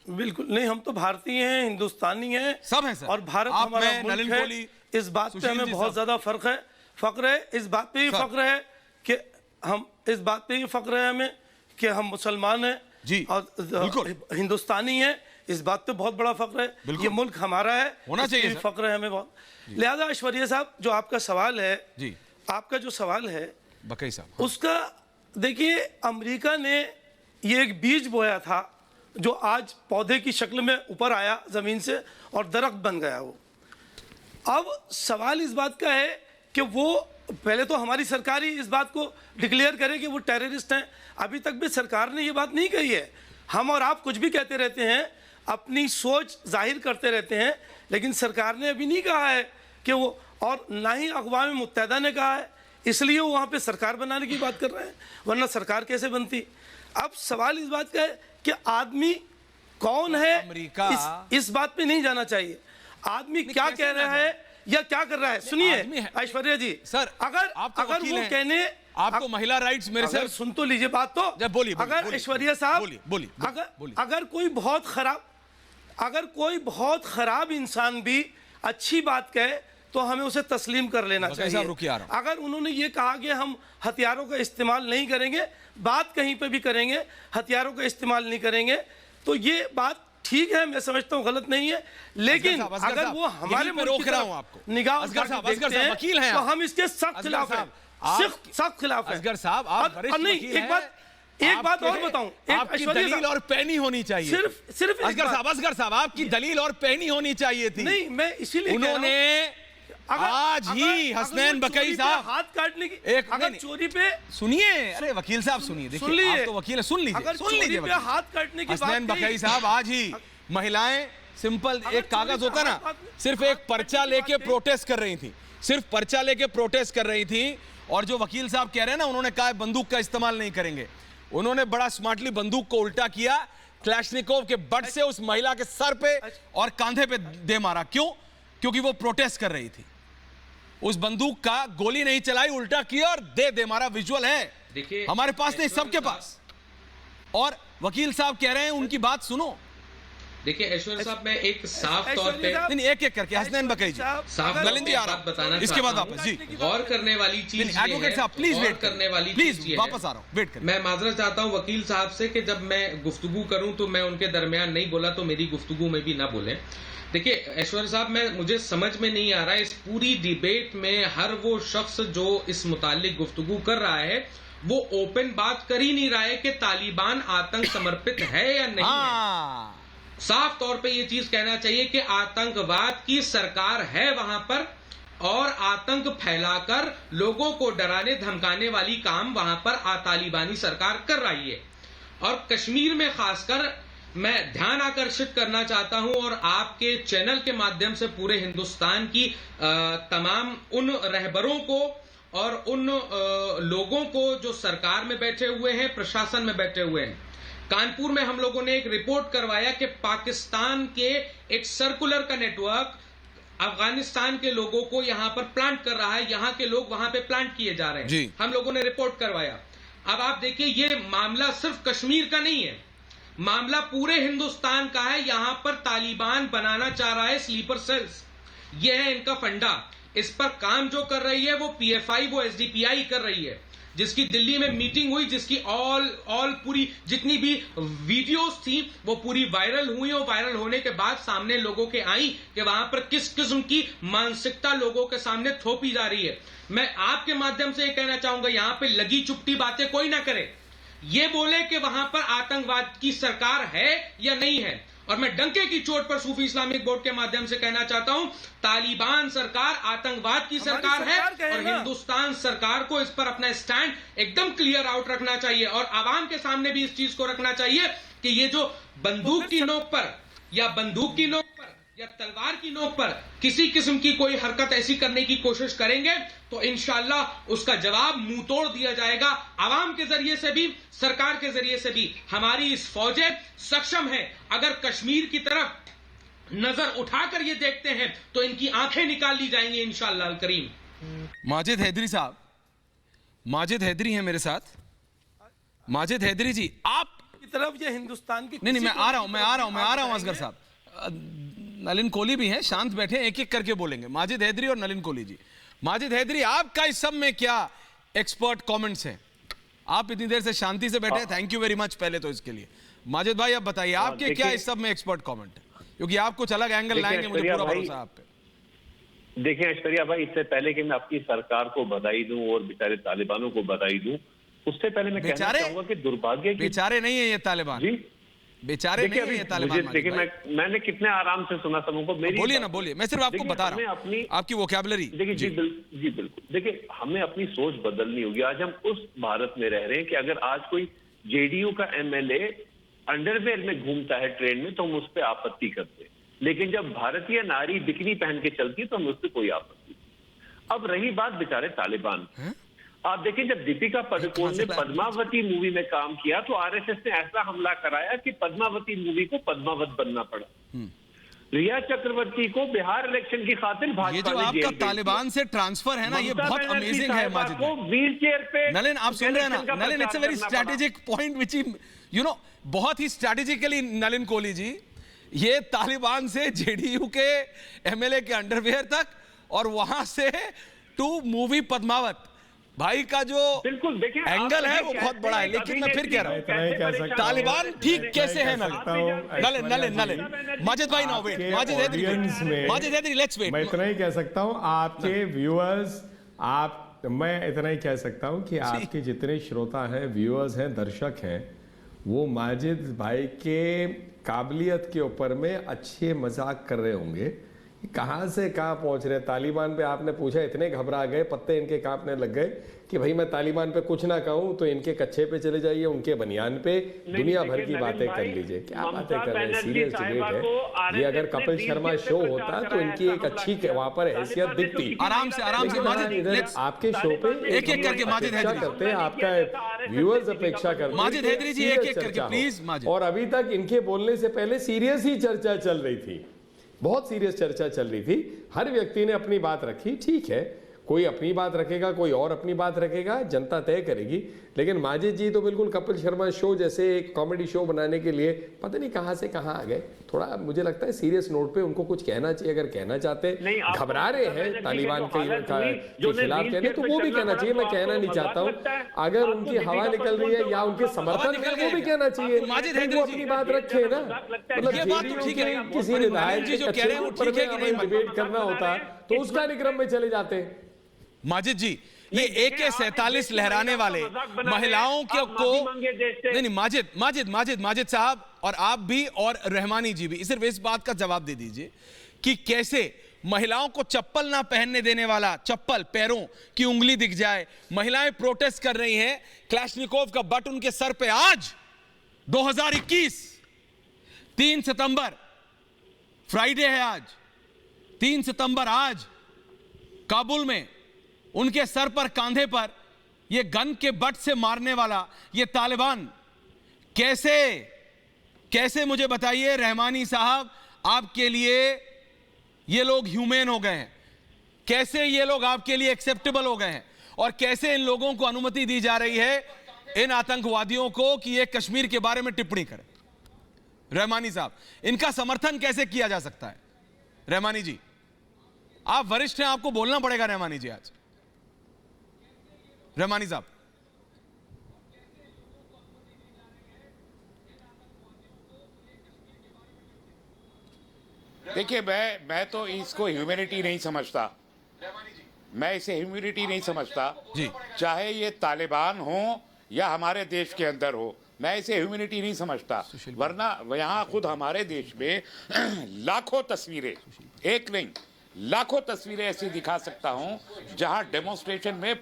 बिल्कुल नहीं, हम तो भारतीय हैं, हिंदुस्तानी हैं, सब हैं सर। और भारत हमारा मुल्क है। इस बात पे हमें बहुत ज्यादा फख्र है। इस बात पे ही फख्र है कि हम, इस बात पे ही फख्र है हमें कि हम मुसलमान हैं जी, और हिंदुस्तानी हैं। इस बात पे बहुत बड़ा फख्र है। ये मुल्क हमारा है, होना चाहिए, फख्र है हमें बहुत। लिहाजा ऐश्वर्या साहब, जो आपका सवाल है जी, आपका जो सवाल है बकई साहब, उसका देखिए, अमेरिका ने ये एक बीज बोया था जो आज पौधे की शक्ल में ऊपर आया जमीन से और दरख्त बन गया। वो अब सवाल इस बात का है कि वो पहले तो हमारी सरकार ही इस बात को डिक्लेयर करे कि वो टेररिस्ट हैं। अभी तक भी सरकार ने ये बात नहीं कही है। हम और आप कुछ भी कहते रहते हैं, अपनी सोच जाहिर करते रहते हैं, लेकिन सरकार ने अभी नहीं कहा है कि वो, और ना ही अक़वाम मुत्तहिदा ने कहा है, इसलिए वो वहाँ पे सरकार बनाने की बात कर रहे हैं, वरना सरकार कैसे बनती। अब सवाल इस बात का है कि आदमी कौन है, इस बात पे नहीं जाना चाहिए। आदमी क्या कह रहा है या क्या कर रहा है, सुनिए ऐश्वर्या जी। सर अगर वो कहने, आपको महिला राइट्स मेरे से सुन तो लीजिए बात तो। बोलिए। अगर ऐश्वर्या साहब, अगर कोई बहुत खराब इंसान भी अच्छी बात कहे तो हमें उसे तस्लीम कर लेना चाहिए। अगर उन्होंने ये कहा कि हम हथियारों का इस्तेमाल नहीं करेंगे, बात कहीं पे भी करेंगे, हथियारों का इस्तेमाल नहीं करेंगे, तो ये बात ठीक है, मैं समझता हूँ गलत नहीं है। लेकिन अगर वो हमारे मुल्क की तरफ निगाह देखते हैं तो हम इसके सख्त खिलाफ हैं, सख्त खिलाफ है। असगर साहब, आप नहीं, एक बात और बताऊं, आपकी दलील और पैनी होनी चाहिए। सिर्फ असगर साहब, आपकी दलील और पैनी होनी चाहिए थी। नहीं, मैं इसीलिए उन्होंने आज ही हसनैन बकई साहब हाथ काटने की, अगर चोरी पे, सुनिए, अरे वकील साहब सुनिए, देखिए आप तो वकील है, सुन लीजिए हाथ काटने की हसनैन बकई साहब, आज ही महिलाएं सिंपल एक कागज होता ना, सिर्फ एक पर्चा लेके प्रोटेस्ट कर रही थी, सिर्फ पर्चा लेके प्रोटेस्ट कर रही थी। और जो वकील साहब कह रहे हैं ना, उन्होंने कहा बंदूक का इस्तेमाल नहीं करेंगे, उन्होंने बड़ा स्मार्टली बंदूक को उल्टा किया, क्लैशनिकोव के बट से उस महिला के सर पे और कंधे पे दे मारा। क्यों? क्योंकि वो प्रोटेस्ट कर रही थी। उस बंदूक का गोली नहीं चलाई, उल्टा किया और दे मारा। विजुअल है, देखिए, हमारे पास नहीं, सबके पास। और वकील साहब कह रहे हैं उनकी बात सुनो। देखिए ऐश्वर्य साहब, मैं एक साफ तौर पे नहीं, एक एक करके हसनैन बकरी जी, साफ नलिन जी आ रहा बताना, इसके बाद वापस जी। गौर करने वाली चीज, एडवोकेट साहब प्लीज वेट करने वाली प्लीज, वापस आ रहा हूँ, वेट करें। मैं माजरत चाहता हूँ वकील साहब से कि जब मैं गुफ्तगू करूं तो मैं उनके दरमियान नहीं बोला, तो मेरी गुफ्तगू में भी ना बोले। देखिए ऐश्वर्य साहब, मुझे समझ में नहीं आ रहा है इस पूरी डिबेट में हर वो शख्स जो इस मुतालिक गुफ्तगू कर रहा है वो ओपन बात कर ही नहीं रहा है कि तालिबान आतंक समर्पित है या नहीं है। साफ तौर पे ये चीज कहना चाहिए कि आतंकवाद की सरकार है वहां पर, और आतंक फैलाकर लोगों को डराने धमकाने वाली काम वहां पर तालिबानी सरकार कर रही है। और कश्मीर में खासकर मैं ध्यान आकर्षित करना चाहता हूं और आपके चैनल के माध्यम से पूरे हिंदुस्तान की तमाम उन रहबरों को और उन लोगों को जो सरकार में बैठे हुए हैं, प्रशासन में बैठे हुए हैं। कानपुर में हम लोगों ने एक रिपोर्ट करवाया कि पाकिस्तान के एक सर्कुलर का नेटवर्क अफगानिस्तान के लोगों को यहां पर प्लांट कर रहा है, यहां के लोग वहां पे प्लांट किए जा रहे हैं। हम लोगों ने रिपोर्ट करवाया। अब आप देखिए, ये मामला सिर्फ कश्मीर का नहीं है, मामला पूरे हिंदुस्तान का है। यहां पर तालिबान बनाना चाह रहा है स्लीपर सेल्स, ये है इनका फंडा। इस पर काम जो कर रही है वो पीएफआई, वो एसडीपीआई कर रही है, जिसकी दिल्ली में मीटिंग हुई, जिसकी ऑल पूरी जितनी भी वीडियोस थी वो पूरी वायरल हुई, और वायरल होने के बाद सामने लोगों के आई कि वहां पर किस किस्म की मानसिकता लोगों के सामने थोपी जा रही है। मैं आपके माध्यम से ये कहना चाहूंगा, यहां पे लगी चुपटी बातें कोई ना करे, ये बोले कि वहां पर आतंकवाद की सरकार है या नहीं है। और मैं डंके की चोट पर सूफी इस्लामिक बोर्ड के माध्यम से कहना चाहता हूं, तालिबान सरकार आतंकवाद की सरकार है, और हिंदुस्तान सरकार को इस पर अपना स्टैंड एकदम क्लियर आउट रखना चाहिए, और आवाम के सामने भी इस चीज को रखना चाहिए कि ये जो बंदूक की नोक पर या बंदूक की नोक पर या तलवार की नोक पर किसी किस्म की कोई हरकत ऐसी करने की कोशिश करेंगे तो इंशाअल्लाह उसका जवाब मुंह तोड़ दिया जाएगा। आवाम के जरिए से भी, सरकार के जरिए से भी हमारी इस फौजें सक्षम है। अगर कश्मीर की तरफ नजर उठाकर ये देखते हैं तो इनकी आंखें निकाल ली जाएंगी इंशाअल्लाह अल करीम। माजिद हैदरी साहब, माजिद हैदरी हैं मेरे साथ। माजिद हैदरी जी, आप की तरफ ये हिंदुस्तान की नहीं, मैं आ रहा हूं असगर साहब। नलिन कोहली भी हैं, शांत बैठे, एक एक करके बोलेंगे, माजिद हैदरी और नलिन कोहली जी। माजिद हैदरी, आपका इस सब में क्या एक्सपर्ट कमेंट्स हैं? आप इतनी देर से शांति से बैठे, थैंक यू वेरी मच पहले तो इसके लिए। माजिद भाई, अब बताइए आपके क्या इस सब में एक्सपर्ट कमेंट है, क्योंकि आप कुछ अलग एंगल लाएंगे, मुझे पूरा भरोसा है आप पे। देखिए ऐश्वर्या भाई, इससे पहले कि मैं अपनी सरकार को बधाई दूं और बेचारे तालिबानों को बधाई दूं, उससे पहले मैं कहना चाहूंगा कि दुर्भाग्य की बेचारे नहीं है ये तालिबान जी, बेचारे नहीं है ये तालिबान। देखिए मैंने कितने आराम से सुना सबको। मेरी बोलिए ना, बोलिए, मैं सिर्फ आपको बता रहा हूं आपकी वोकैबुलरी। देखिए जी बिल्कुल। देखिए हमें अपनी सोच बदलनी होगी। आज हम उस भारत में रह रहे हैं कि अगर आज कोई जेडीयू का एमएलए अंडरवेयर में घूमता है ट्रेन में तो हम उस पर आपत्ति करते हैं, लेकिन जब भारतीय नारी बिकनी पहन के चलती है तो हम उस पर कोई आपत्ति। अब रही बात बेचारे तालिबान, आप देखिए जब दीपिका पादुकोण ने पद्मावती मूवी में काम किया तो आरएसएस ने ऐसा हमला कराया कि पद्मावती मूवी को पद्मावत बनना पड़ा। रिया चक्रवर्ती को बिहार इलेक्शन की खातिर भाजपा ये जो आपका तालिबान से ट्रांसफर है ना, ये बहुत अमेजिंग है माजिद को व्हील चेयर पे। नलिन, आप सुन रहे हैं ना? Nalin, it's a very strategic point which you know, बहुत ही स्ट्रेटेजिकली नलिन कोहली जी, ये तालिबान से जेडीयू के एमएलए के अंडरवेयर तक और वहां से टू मूवी पद्मावत, भाई का जो बिल्कुल एंगल है वो बहुत बड़ा है। लेकिन मैं फिर कह रहा हूं, तालिबान ठीक कैसे है? नलिन, माजिद भाई, no wait, Majid Haidari, let's wait. मैं इतना ही कह सकता हूं, आपके व्यूअर्स, मैं इतना ही कह सकता हूं कि आपके जितने श्रोता हैं, व्यूअर्स हैं, दर्शक हैं, वो माजिद भाई के काबिलियत के ऊपर में अच्छे मजाक कर रहे होंगे। कहां से कहां पहुंच रहे। तालिबान पे आपने पूछा, इतने घबरा गए, पत्ते इनके कांपने लग गए कि भाई मैं तालिबान पे कुछ ना कहूं तो इनके कच्चे पे चले जाइए, उनके बनियान पे दुनिया भर की बातें कर लीजिए। क्या बातें कर रहे हैं, सीरियस डिबेट है ये। अगर कपिल शर्मा शो होता तो इनकी एक अच्छी वहां पर हैसियत दिखती। आराम से आपके शो पे एक एक करके माजिद हैदरी करते हैं, आपका व्यूअर्स अपेक्षा करते हैं। माजिद हैदरी जी, एक एक करके प्लीज माजिद। और अभी तक इनके बोलने से पहले सीरियस ही चर्चा चल रही थी, बहुत सीरियस चर्चा चल रही थी, हर व्यक्ति ने अपनी बात रखी। ठीक है, कोई अपनी बात रखेगा, कोई और अपनी बात रखेगा, जनता तय करेगी। लेकिन माजिद जी तो बिल्कुल कपिल शर्मा शो जैसे एक कॉमेडी शो बनाने के लिए पता नहीं कहां से कहां आ गए। थोड़ा मुझे लगता है सीरियस नोट पे उनको कुछ कहना चाहिए, अगर कहना चाहते घबरा रहे हैं तालिबान के खिलाफ कहने तो वो भी कहना चाहिए। मैं कहना नहीं चाहता हूँ, अगर उनकी हवा निकल रही है या उनके समर्थन में वो भी कहना चाहिए, वो अपनी बात रखे ना। मतलब किसी विधायक जी जो कह रहे हैं वो ठीक है कि नहीं, डिबेट करना होता तो उस कार्यक्रम में चले जाते। माजिद जी, ये AK-47 लहराने वाले महिलाओं को नहीं माजिद साहब और आप भी और रहमानी जी भी सिर्फ इस बात का जवाब दे दीजिए कि कैसे महिलाओं को चप्पल ना पहनने देने वाला, चप्पल पैरों की उंगली दिख जाए, महिलाएं प्रोटेस्ट कर रही हैं, क्लाशनिकोव का बट उनके सर पे आज 2021 3 सितंबर फ्राइडे है, आज 3 सितंबर आज काबुल में उनके सर पर, कांधे पर ये गन के बट से मारने वाला ये तालिबान कैसे मुझे बताइए रहमानी साहब, आपके लिए ये लोग ह्यूमन हो गए हैं? कैसे ये लोग आपके लिए एक्सेप्टेबल हो गए हैं? और कैसे इन लोगों को अनुमति दी जा रही है, इन आतंकवादियों को, कि ये कश्मीर के बारे में टिप्पणी करें? रहमानी साहब, इनका समर्थन कैसे किया जा सकता है? रहमानी जी, आप वरिष्ठ हैं, आपको बोलना पड़ेगा। रहमानी जी, आज रहमानी साहब, देखिए मैं तो इसको ह्यूमैनिटी नहीं समझता, मैं इसे ह्यूमैनिटी नहीं समझता जी। चाहे ये तालिबान हो या हमारे देश के अंदर हो, मैं इसे ह्यूमैनिटी नहीं समझता। वरना यहाँ खुद हमारे देश में लाखों तस्वीरें, एक नहीं लाखों तस्वीरें ऐसी दिखा सकता हूँ जहाँ डेमोन्स्ट्रेशन में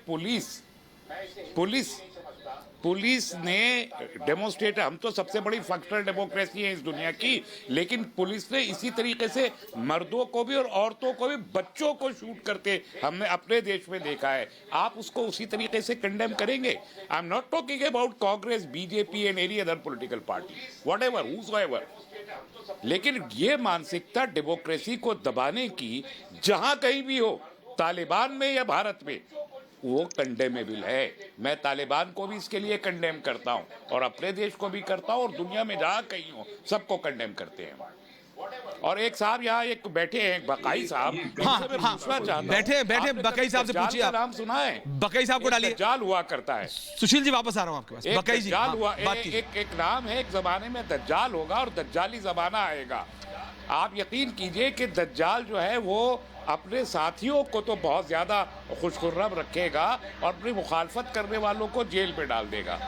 पुलिस ने डेमोन्स्ट्रेट, हम तो सबसे बड़ी फंक्शनल डेमोक्रेसी है इस दुनिया की, लेकिन पुलिस ने इसी तरीके से मर्दों को भी और औरतों को भी, बच्चों को शूट करते हमने अपने देश में देखा है। आप उसको उसी तरीके से कंडेम करेंगे? I am not talking about Congress, BJP and any other political party, whatever, whoever, लेकिन ये मानसिकता डेमोक्रेसी को दबाने की जहां कहीं भी हो, तालिबान में या भारत में, वो कंडेमेबल है। मैं तालिबान को भी इसके लिए कंडेम करता हूं और अपने देश को भी करता हूं और दुनिया में जहां कहीं हो सबको कंडेम करते हैं। और एक साहब यहाँ एक बैठे हैं, बकाई साहब, बैठे बकाई साहब से पूछिए, आप नाम सुना है? बकाई साहब को डालिए। दज्जाल हुआ करता है। सुशील जी वापस आ रहा हूँ आपके पास। बकाई जी, दज्जाल हुआ, एक नाम है, एक जमाने में दज्जाल होगा और दज्जाली जमाना आएगा। आप यकीन कीजिए कि दज्जाल जो है वो अपने साथियों को तो बहुत ज़्यादा खुशखुर्रम रखेगा और अपनी मुखालफत करने वालों को जेल में डाल देगा।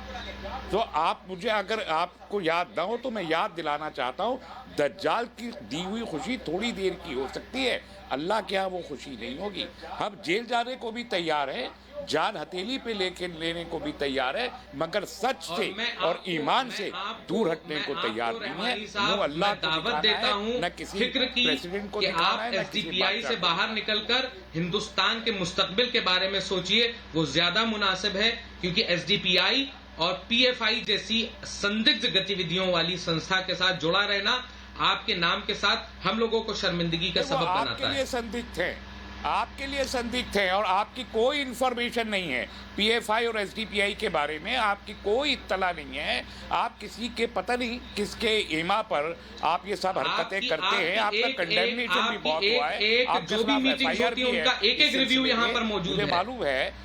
तो आप मुझे, अगर आपको याद ना हो तो मैं याद दिलाना चाहता हूँ, दज्जाल की दी हुई खुशी थोड़ी देर की हो सकती है, अल्लाह के यहाँ वो खुशी नहीं होगी। हम जेल जाने को भी तैयार हैं, जान हथेली पे लेने को भी तैयार है, मगर सच से और ईमान से दूर हटने को तैयार नहीं है। वो अल्लाह को दावत देता हूँ न किसी फिक्र की प्रेसिडेंट को कि दिखाना आप है, न किसी SDPI से बाहर निकलकर हिंदुस्तान के मुस्तकबिल के बारे में सोचिए, वो ज्यादा मुनासिब है। क्योंकि SDPI और PFI जैसी संदिग्ध गतिविधियों वाली संस्था के साथ जुड़ा रहना आपके नाम के साथ हम लोगों को शर्मिंदगी का सबब बनाता है। आपके लिए संदिग्ध है, आपके लिए संदिग्ध है और आपकी कोई इंफॉर्मेशन नहीं है PFI और SDPI के बारे में, आपकी कोई इत्तला नहीं है। आप किसी के पता नहीं किसके ईमा पर आप ये सब हरकतें करते हैं। आपका कंडेमनेशन भी बहुत हुआ है, आप जो भी मीटिंग होती है उनका एक रिव्यू यहाँ पर मौजूद है, मालूम है।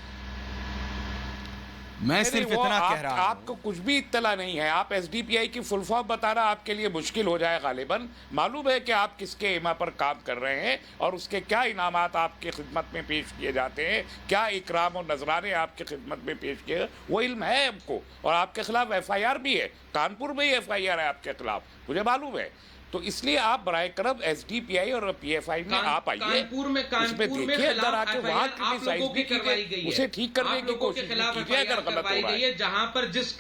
मैं सिर्फ इतना कह रहा हूं, आपको कुछ भी इत्तला नहीं है। आप SDPI की फुल फॉर्म बताना आपके लिए मुश्किल हो जाए गालिबन। मालूम है कि आप किसके इमा पर काम कर रहे हैं और उसके क्या इनामात आपकी खिदमत में पेश किए जाते हैं, क्या इकराम और नजराने आपकी खिदमत में पेश किए, वो इल्म है आपको। और आपके खिलाफ FIR भी है, कानपुर में ही FIR है आपके खिलाफ, मुझे मालूम है। तो इसलिए आप बराए करम SDPI और PFI में आप आइए, कानपुर में देखिए अंदर आके वहाँ क्रिटिसाइज भी कीजिए, उसे ठीक करने की कोशिश कीजिए अगर गलत हो रहा है। जहाँ पर जिस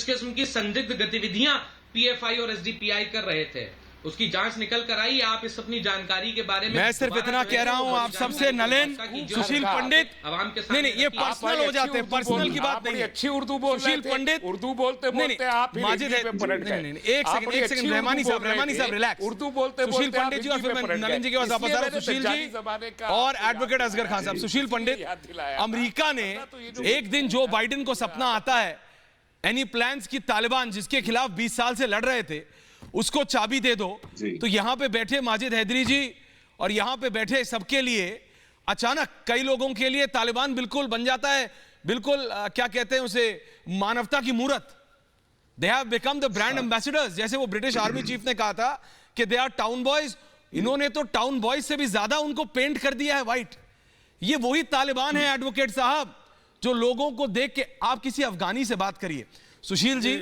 किस्म की संदिग्ध गतिविधियां PFI और SDPI कर रहे थे, उसकी जांच निकल कर आई। आप इस अपनी जानकारी के बारे में मैं सिर्फ इतना कह रहा हूं आप सबसे नलिन, सुशील पंडित, नहीं ये पर्सनल हो जाते हैं, पर्सनल की बात नहीं है। अच्छी उर्दू बोल सुशील पंडित उर्दू बोलते बोलते आप माजिद एक सेकंड रहमानी साहब रिलैक्स। उर्दू बोलते सुशील पंडित जी और फिर मैं नलिन जी के पास वापस आ रहा हूं। सुशील जी और एडवोकेट असगर खान साहब। सुशील पंडित, अमेरिका ने एक दिन जो बाइडेन को सपना आता है एनी प्लान्स की तालिबान जिसके खिलाफ 20 साल से लड़ रहे थे उसको चाबी दे दो, तो यहां पे बैठे माजिद हैदरी जी और यहां पे बैठे सबके लिए अचानक कई लोगों के लिए तालिबान बिल्कुल बन जाता है, बिल्कुल क्या कहते हैं उसे, मानवता की मूरत। They have become the brand ambassadors. जैसे वो ब्रिटिश आर्मी चीफ ने कहा था कि दे आर टाउन बॉयज, इन्होंने तो टाउन बॉयज से भी ज्यादा उनको पेंट कर दिया है व्हाइट। ये वही तालिबान है एडवोकेट साहब जो लोगों को देख के, आप किसी अफगानी से बात करिए सुशील जी,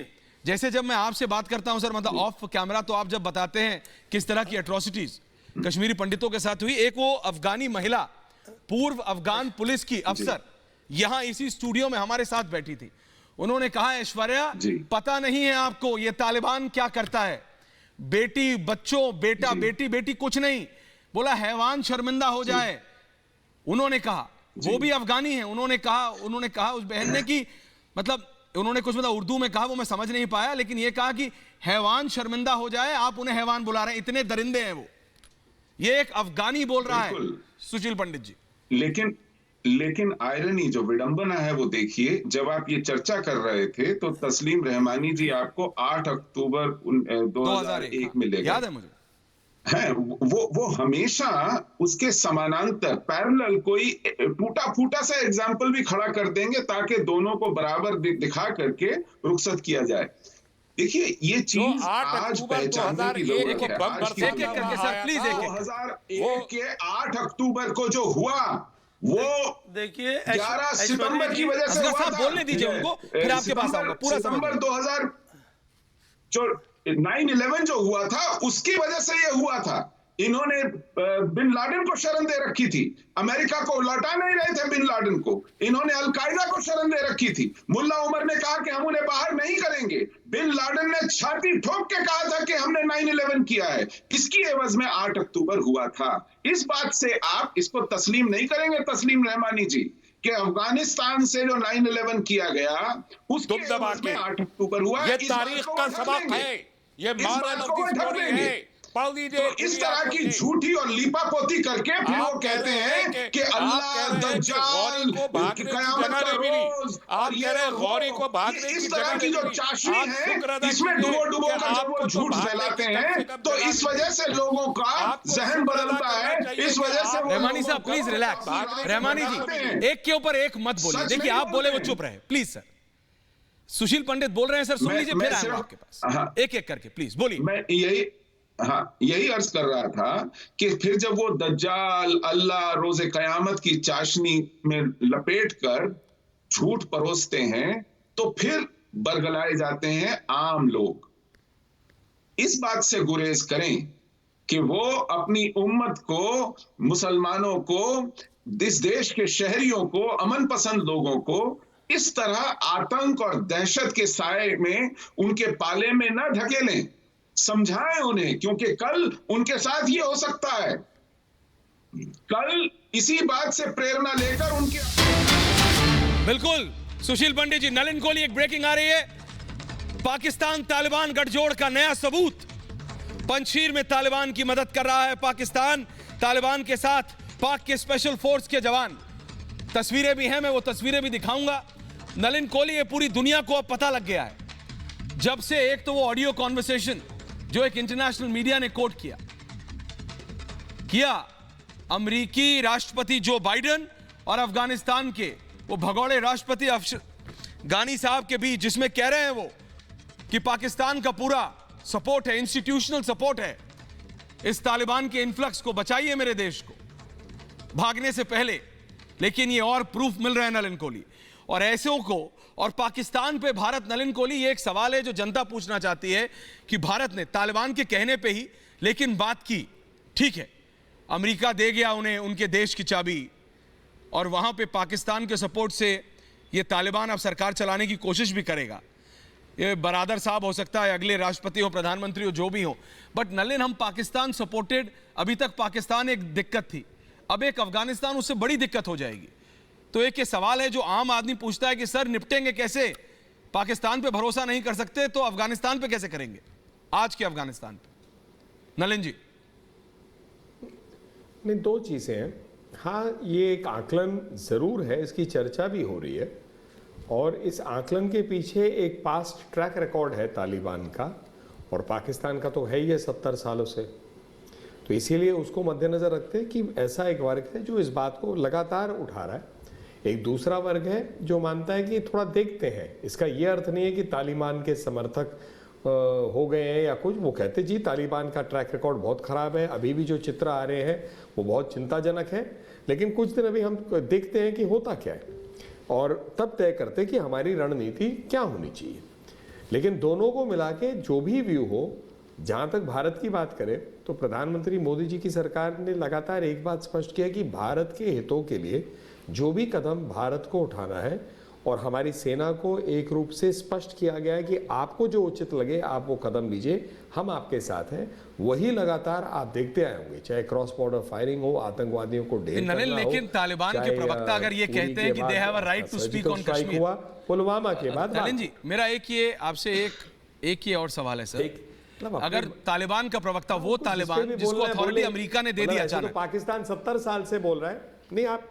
जैसे जब मैं आपसे बात करता हूं सर, मतलब ऑफ कैमरा, तो आप जब बताते हैं किस तरह की एट्रोसिटीज कश्मीरी पंडितों के साथ हुई। एक वो अफगानी महिला, पूर्व अफगान पुलिस की अफसर, यहां इसी स्टूडियो में हमारे साथ बैठी थी। उन्होंने कहा ऐश्वर्या पता नहीं है आपको ये तालिबान क्या करता है, बेटी बच्चों, बेटा बेटी बेटी कुछ नहीं, बोला हैवान शर्मिंदा हो जाए। उन्होंने कहा, वो भी अफगानी है, उन्होंने कहा उस बहन ने कि मतलब उन्होंने कुछ मतलब उर्दू में कहा, वो मैं समझ नहीं पाया, लेकिन ये कहा कि हैवान शर्मिंदा हो जाए, आप उन्हें हैवान बुला रहे हैं, इतने दरिंदे हैं वो। ये एक अफगानी बोल रहा है सुशील पंडित जी। लेकिन आयरनी, जो विडंबना है वो देखिए, जब आप ये चर्चा कर रहे थे तो तस्लीम रहमानी जी आपको 8 अक्टूबर 2001 में ले गए, याद है मुझे। है वो हमेशा उसके समानांतर पैरेलल कोई टूटा फूटा सा एग्जाम्पल भी खड़ा कर देंगे ताकि दोनों को बराबर दिखा करके रुखसत किया जाए। देखिए ये चीज आज पहचानने की जरूरत है। 2001 के 8 अक्टूबर को जो हुआ वो देखिए 11 सितंबर की वजह से हुआ था। बोलने दीजिए उनको, फिर आपके पास आऊंगा। पूरा सितंबर 2000 जो 9/11 जो हुआ था उसकी वजह से ये हुआ था। इन्होंने बिन लादेन को शरण दे रखी थी, अमेरिका को लौटा नहीं रहे थे बिन लादेन को, इन्होंने अलकायदा को शरण दे रखी थी। मुल्ला उमर ने कहा कि हम उन्हें बाहर नहीं करेंगे, बिन लादेन ने छाती ठोक के कहा था कि हमने 9/11 किया है, इसकी एवज में 8 अक्टूबर हुआ था। इस बात से आप इसको तस्लीम नहीं करेंगे तस्लीम रहमानी जी कि अफगानिस्तान से जो 9/11 किया गया उसके एवज में 8 अक्टूबर हुआ। ये तारीख का सबक है, ये मॉरल ऑफ द स्टोरी है। तो इस तरह की झूठी और लीपापोती करके फिर वो कहते हैं कि अल्लाह दज्जाल क़यामत का रोज, आप कह रहे हैं गौरी को भागने इस तरह की जो चाशनी है इसमें डुबो कर जब वो झूठ फैलाते हैं तो इस वजह से लोगों का जहन बदलता है। इस वजह से रहमानी साहब प्लीज रिलैक्स। रहमानी जी एक के ऊपर एक मत बोलिए। देखिए आप बोले वो चुप रहे प्लीज सर। सुशील पंडित बोल रहे हैं सर, सुन लीजिए, फिर आएंगे आपके पास एक एक करके, प्लीज बोलिए। मैं यही अर्ज कर रहा था कि फिर जब वो दज्जाल, अल्लाह, रोजे कयामत की चाशनी में लपेट कर झूठ परोसते हैं तो फिर बरगलाए जाते हैं आम लोग। इस बात से गुरेज करें कि वो अपनी उम्मत को, मुसलमानों को, इस देश के शहरियों को, अमन पसंद लोगों को इस तरह आतंक और दहशत के साए में उनके पाले में न धकेलें, समझाएं उन्हें, क्योंकि कल उनके साथ ये हो सकता है। कल इसी बात से प्रेरणा लेकर उनके बिल्कुल सुशील पंडित जी। नलिन कोहली, एक ब्रेकिंग आ रही है, पाकिस्तान तालिबान गठजोड़ का नया सबूत। पंजशीर में तालिबान की मदद कर रहा है पाकिस्तान, तालिबान के साथ पाक के स्पेशल फोर्स के जवान। तस्वीरें भी हैं, मैं वो तस्वीरें भी दिखाऊंगा। नलिन कोहली, ये पूरी दुनिया को अब पता लग गया है जब से एक तो वो ऑडियो कॉन्वर्सेशन जो एक इंटरनेशनल मीडिया ने कोट किया अमेरिकी राष्ट्रपति जो बाइडेन और अफगानिस्तान के वो भगोड़े राष्ट्रपति गानी साहब के बीच, जिसमें कह रहे हैं वो कि पाकिस्तान का पूरा सपोर्ट है, इंस्टीट्यूशनल सपोर्ट है इस तालिबान के इन्फ्लक्स को, बचाइए मेरे देश को भागने से पहले। लेकिन ये और प्रूफ मिल रहे हैं नलिन कोहली और ऐसों को, और पाकिस्तान पे भारत, नलिन कोहली, ये एक सवाल है जो जनता पूछना चाहती है कि भारत ने तालिबान के कहने पे ही लेकिन बात की, ठीक है अमेरिका दे गया उन्हें उनके देश की चाबी और वहां पे पाकिस्तान के सपोर्ट से ये तालिबान अब सरकार चलाने की कोशिश भी करेगा। ये बरादर साहब हो सकता है, अगले राष्ट्रपति हो, प्रधानमंत्री हो, जो भी हो, बट नलिन हम पाकिस्तान सपोर्टेड, अभी तक पाकिस्तान एक दिक्कत थी, अब एक अफगानिस्तान उससे बड़ी दिक्कत हो जाएगी। तो एक ये सवाल है जो आम आदमी पूछता है कि सर निपटेंगे कैसे, पाकिस्तान पे भरोसा नहीं कर सकते तो अफगानिस्तान पे कैसे करेंगे, आज के अफगानिस्तान पे? नलिन जी। नहीं, दो चीजें हैं। हाँ, ये एक आकलन जरूर है, इसकी चर्चा भी हो रही है, और इस आकलन के पीछे एक पास्ट ट्रैक रिकॉर्ड है तालिबान का, और पाकिस्तान का तो है ही है 70 सालों से। तो इसीलिए उसको मद्देनजर रखते हैं कि ऐसा एक वर्ग है जो इस बात को लगातार उठा रहा है। एक दूसरा वर्ग है जो मानता है कि थोड़ा देखते हैं, इसका ये अर्थ नहीं है कि तालिबान के समर्थक हो गए हैं या कुछ। वो कहते जी तालिबान का ट्रैक रिकॉर्ड बहुत खराब है, अभी भी जो चित्र आ रहे हैं वो बहुत चिंताजनक है, लेकिन कुछ दिन अभी हम देखते हैं कि होता क्या है, और तब तय करते कि हमारी रणनीति क्या होनी चाहिए। लेकिन दोनों को मिला के जो भी व्यू हो, जहां तक भारत की बात करें तो प्रधानमंत्री मोदी जी की सरकार ने लगातार एक बात स्पष्ट किया कि भारत के हितों के लिए जो भी कदम भारत को उठाना है, और हमारी सेना को एक रूप से स्पष्ट किया गया है कि आपको जो उचित लगे आप वो कदम लीजिए, हम आपके साथ हैं। वही लगातार आप देखते आए होंगे, चाहे क्रॉस बॉर्डर फायरिंग हो, आतंकवादियों को ढेर करना हो, लेकिन तालिबान के प्रवक्ता अगर ये कहते हैं कि they have a right to speak on Kashmir, Pulwama के बाद। नलिन जी, मेरा एक ये आपसे एक ही और सवाल है सर, अगर तालिबान का प्रवक्ता, वो तालिबान जिसको अथॉरिटी अमेरिका ने दे दिया अचानक, पाकिस्तान 70 साल से बोल रहा है, नहीं आप,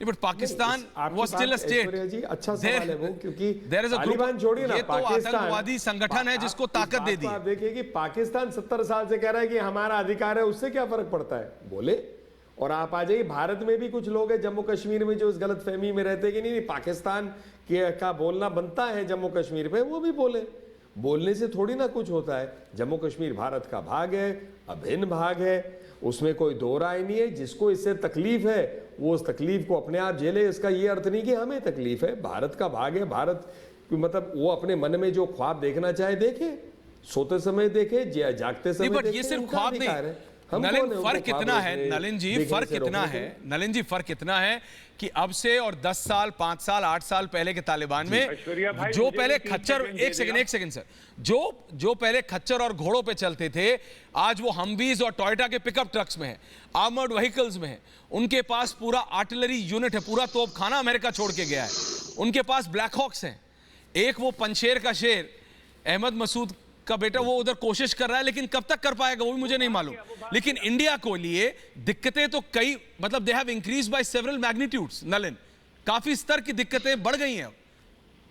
but Pakistan was still a state. अच्छा सवाल है वो, क्योंकि देयर इज अ तालिबान छोड़िए ना, ये तो आतंकवादी संगठन है जिसको ताकत दे दी। आप देखिए कि पाकिस्तान 70 साल से कह रहा है कि हमारा अधिकार है, उससे क्या फर्क पड़ता है, बोले। और आप आ जाइए, भारत में भी कुछ लोग हैं जम्मू कश्मीर में जो इस गलतफहमी में रहते हैं कि नहीं पाकिस्तान का बोलना बनता है जम्मू कश्मीर पे, वो भी बोले। बोलने से थोड़ी ना कुछ होता है। जम्मू कश्मीर भारत का भाग है, अभिन्न भाग है, उसमें कोई दो राय नहीं है। जिसको इससे तकलीफ है वो उस तकलीफ को अपने आप झेले। इसका ये अर्थ नहीं कि हमें तकलीफ है, भारत का भाग है। भारत मतलब वो अपने मन में जो ख्वाब देखना चाहे देखे, सोते समय देखे, जागते समय देखे। ये सिर्फ ख्वाब नहीं, नलिन फर्क कितना है, नलिन जी फर्क कितना है, नलिन जी फर्क कितना है कि अब से और 10 साल 5 साल 8 साल पहले के तालिबान में जो पहले खच्चर, एक सेकंड सर, जो पहले खच्चर और घोड़ों पे चलते थे, आज वो हमवीज और टोयोटा के पिकअप ट्रक्स में है, आर्मर्ड व्हीकल्स में है। उनके पास पूरा आर्टिलरी यूनिट है, पूरा तोपखाना अमेरिका छोड़ के गया है। उनके पास ब्लैक हॉक्स हैं। एक वो पंशेर का शेर अहमद मसूद का बेटा, वो उधर कोशिश कर रहा है, लेकिन कब तक कर पाएगा वो भी मुझे नहीं मालूम। लेकिन इंडिया को लिए दिक्कतें तो कई, मतलब they have increase by several magnitudes. Nalin, काफी स्तर की दिक्कतें बढ़ गई हैं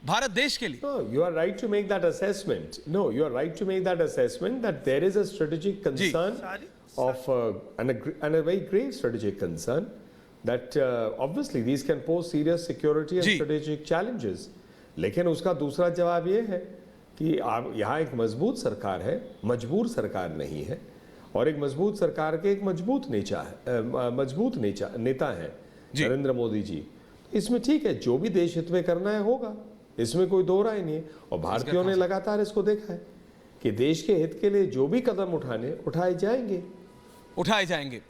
भारत देश के लिए। No, you are right to make that assessment. No, you are right to make that assessment that there is a strategic concern of and a very grave strategic concern that obviously these can pose serious security and strategic challenges. लेकिन उसका दूसरा जवाब ये है कि आप यहाँ एक मजबूत सरकार है, मजबूर सरकार नहीं है, और एक मजबूत सरकार के एक मजबूत नेता है नरेंद्र मोदी जी। इसमें ठीक है, जो भी देश हित में करना है होगा, इसमें कोई दो राय नहीं है। और भारतीयों ने लगातार इसको देखा है कि देश के हित के लिए जो भी कदम उठाए जाएंगे।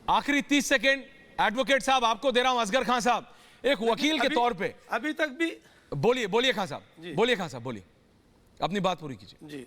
आखिरी 30 सेकेंड एडवोकेट साहब आपको दे रहा हूं। असगर खान साहब, एक वकील के तौर पे अभी तक भी बोलिए खान साहब, बोलिए, अपनी बात पूरी कीजिए। जी,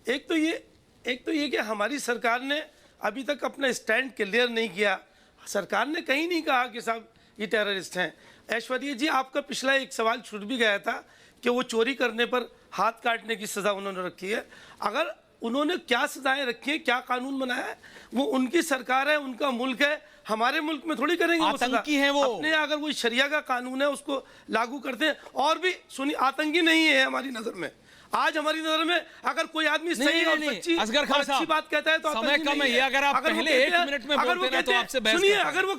एक तो ये कि हमारी सरकार ने अभी तक अपना स्टैंड क्लियर नहीं किया। सरकार ने कहीं नहीं कहा कि साहब ये टेररिस्ट हैं। ऐश्वर्या जी, आपका पिछला एक सवाल छूट भी गया था कि वो चोरी करने पर हाथ काटने की सज़ा उन्होंने रखी है। अगर उन्होंने क्या सजाएं रखी है, क्या कानून बनाया है, वो उनकी सरकार है, उनका मुल्क है। हमारे मुल्क में थोड़ी करेंगे वो सजा। वो अपने अगर वो शरिया का कानून है उसको लागू करते हैं। और भी सुनिए, आतंकी नहीं है हमारी नज़र में। आज हमारी नज़र में अगर कोई आदमी सही और सच्ची अच्छी बात कहता है तो समय कम है। अगर आप पहले 1 मिनट में बोलते ना तो आपसे बहस सुनिए, अगर वो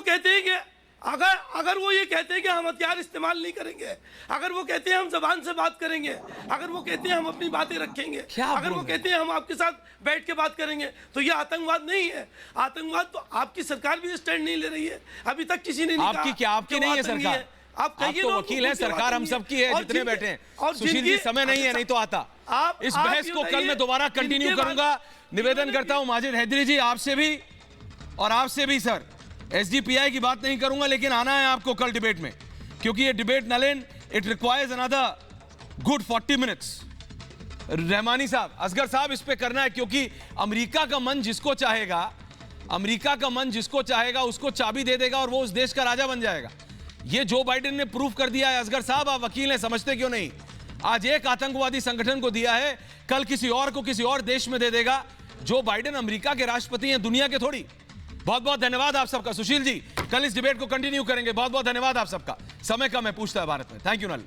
कहते हैं कि अगर वो ये कहते हैं कि हम हथियार इस्तेमाल नहीं करेंगे, अगर वो कहते हैं हम जबान से बात करेंगे, अगर वो कहते हैं हम अपनी बातें रखेंगे, अगर वो कहते हैं हम आपके साथ बैठ के बात करेंगे, तो ये आतंकवाद नहीं है। आतंकवाद तो आपकी सरकार भी स्टैंड नहीं ले रही है। अभी तक किसी ने नहीं कहा। आपकी नहीं है सरकार, आप तो वकील है, सरकार हम सबकी है जितने बैठे हैं। और सुशील जी, समय नहीं है, नहीं तो आता। इस बहस को कल मैं दोबारा कंटिन्यू करूंगा। निवेदन करता हूं माजिद हैदरी जी, आपसे भी और आपसे भी सर, एसडीपीआई की बात नहीं करूंगा, लेकिन आना है आपको कल डिबेट में, क्योंकि ये debate Nalin, it requires another good 40 minutes. Rahmani साहब, असगर साहब, इस पे करना है क्योंकि अमेरिका का मन जिसको चाहेगा उसको चाबी दे देगा और वो उस देश का राजा बन जाएगा। ये जो बाइडेन ने प्रूफ कर दिया है। असगर साहब, आप वकील हैं, समझते क्यों नहीं? आज एक आतंकवादी संगठन को दिया है, कल किसी और को किसी और देश में दे देगा। जो बाइडेन अमेरिका के राष्ट्रपति हैं, दुनिया के थोड़ी। बहुत बहुत धन्यवाद आप सबका। सुशील जी, कल इस डिबेट को कंटिन्यू करेंगे। बहुत बहुत धन्यवाद आप सबका। समय कम है, पूछता है भारत में। Thank you null.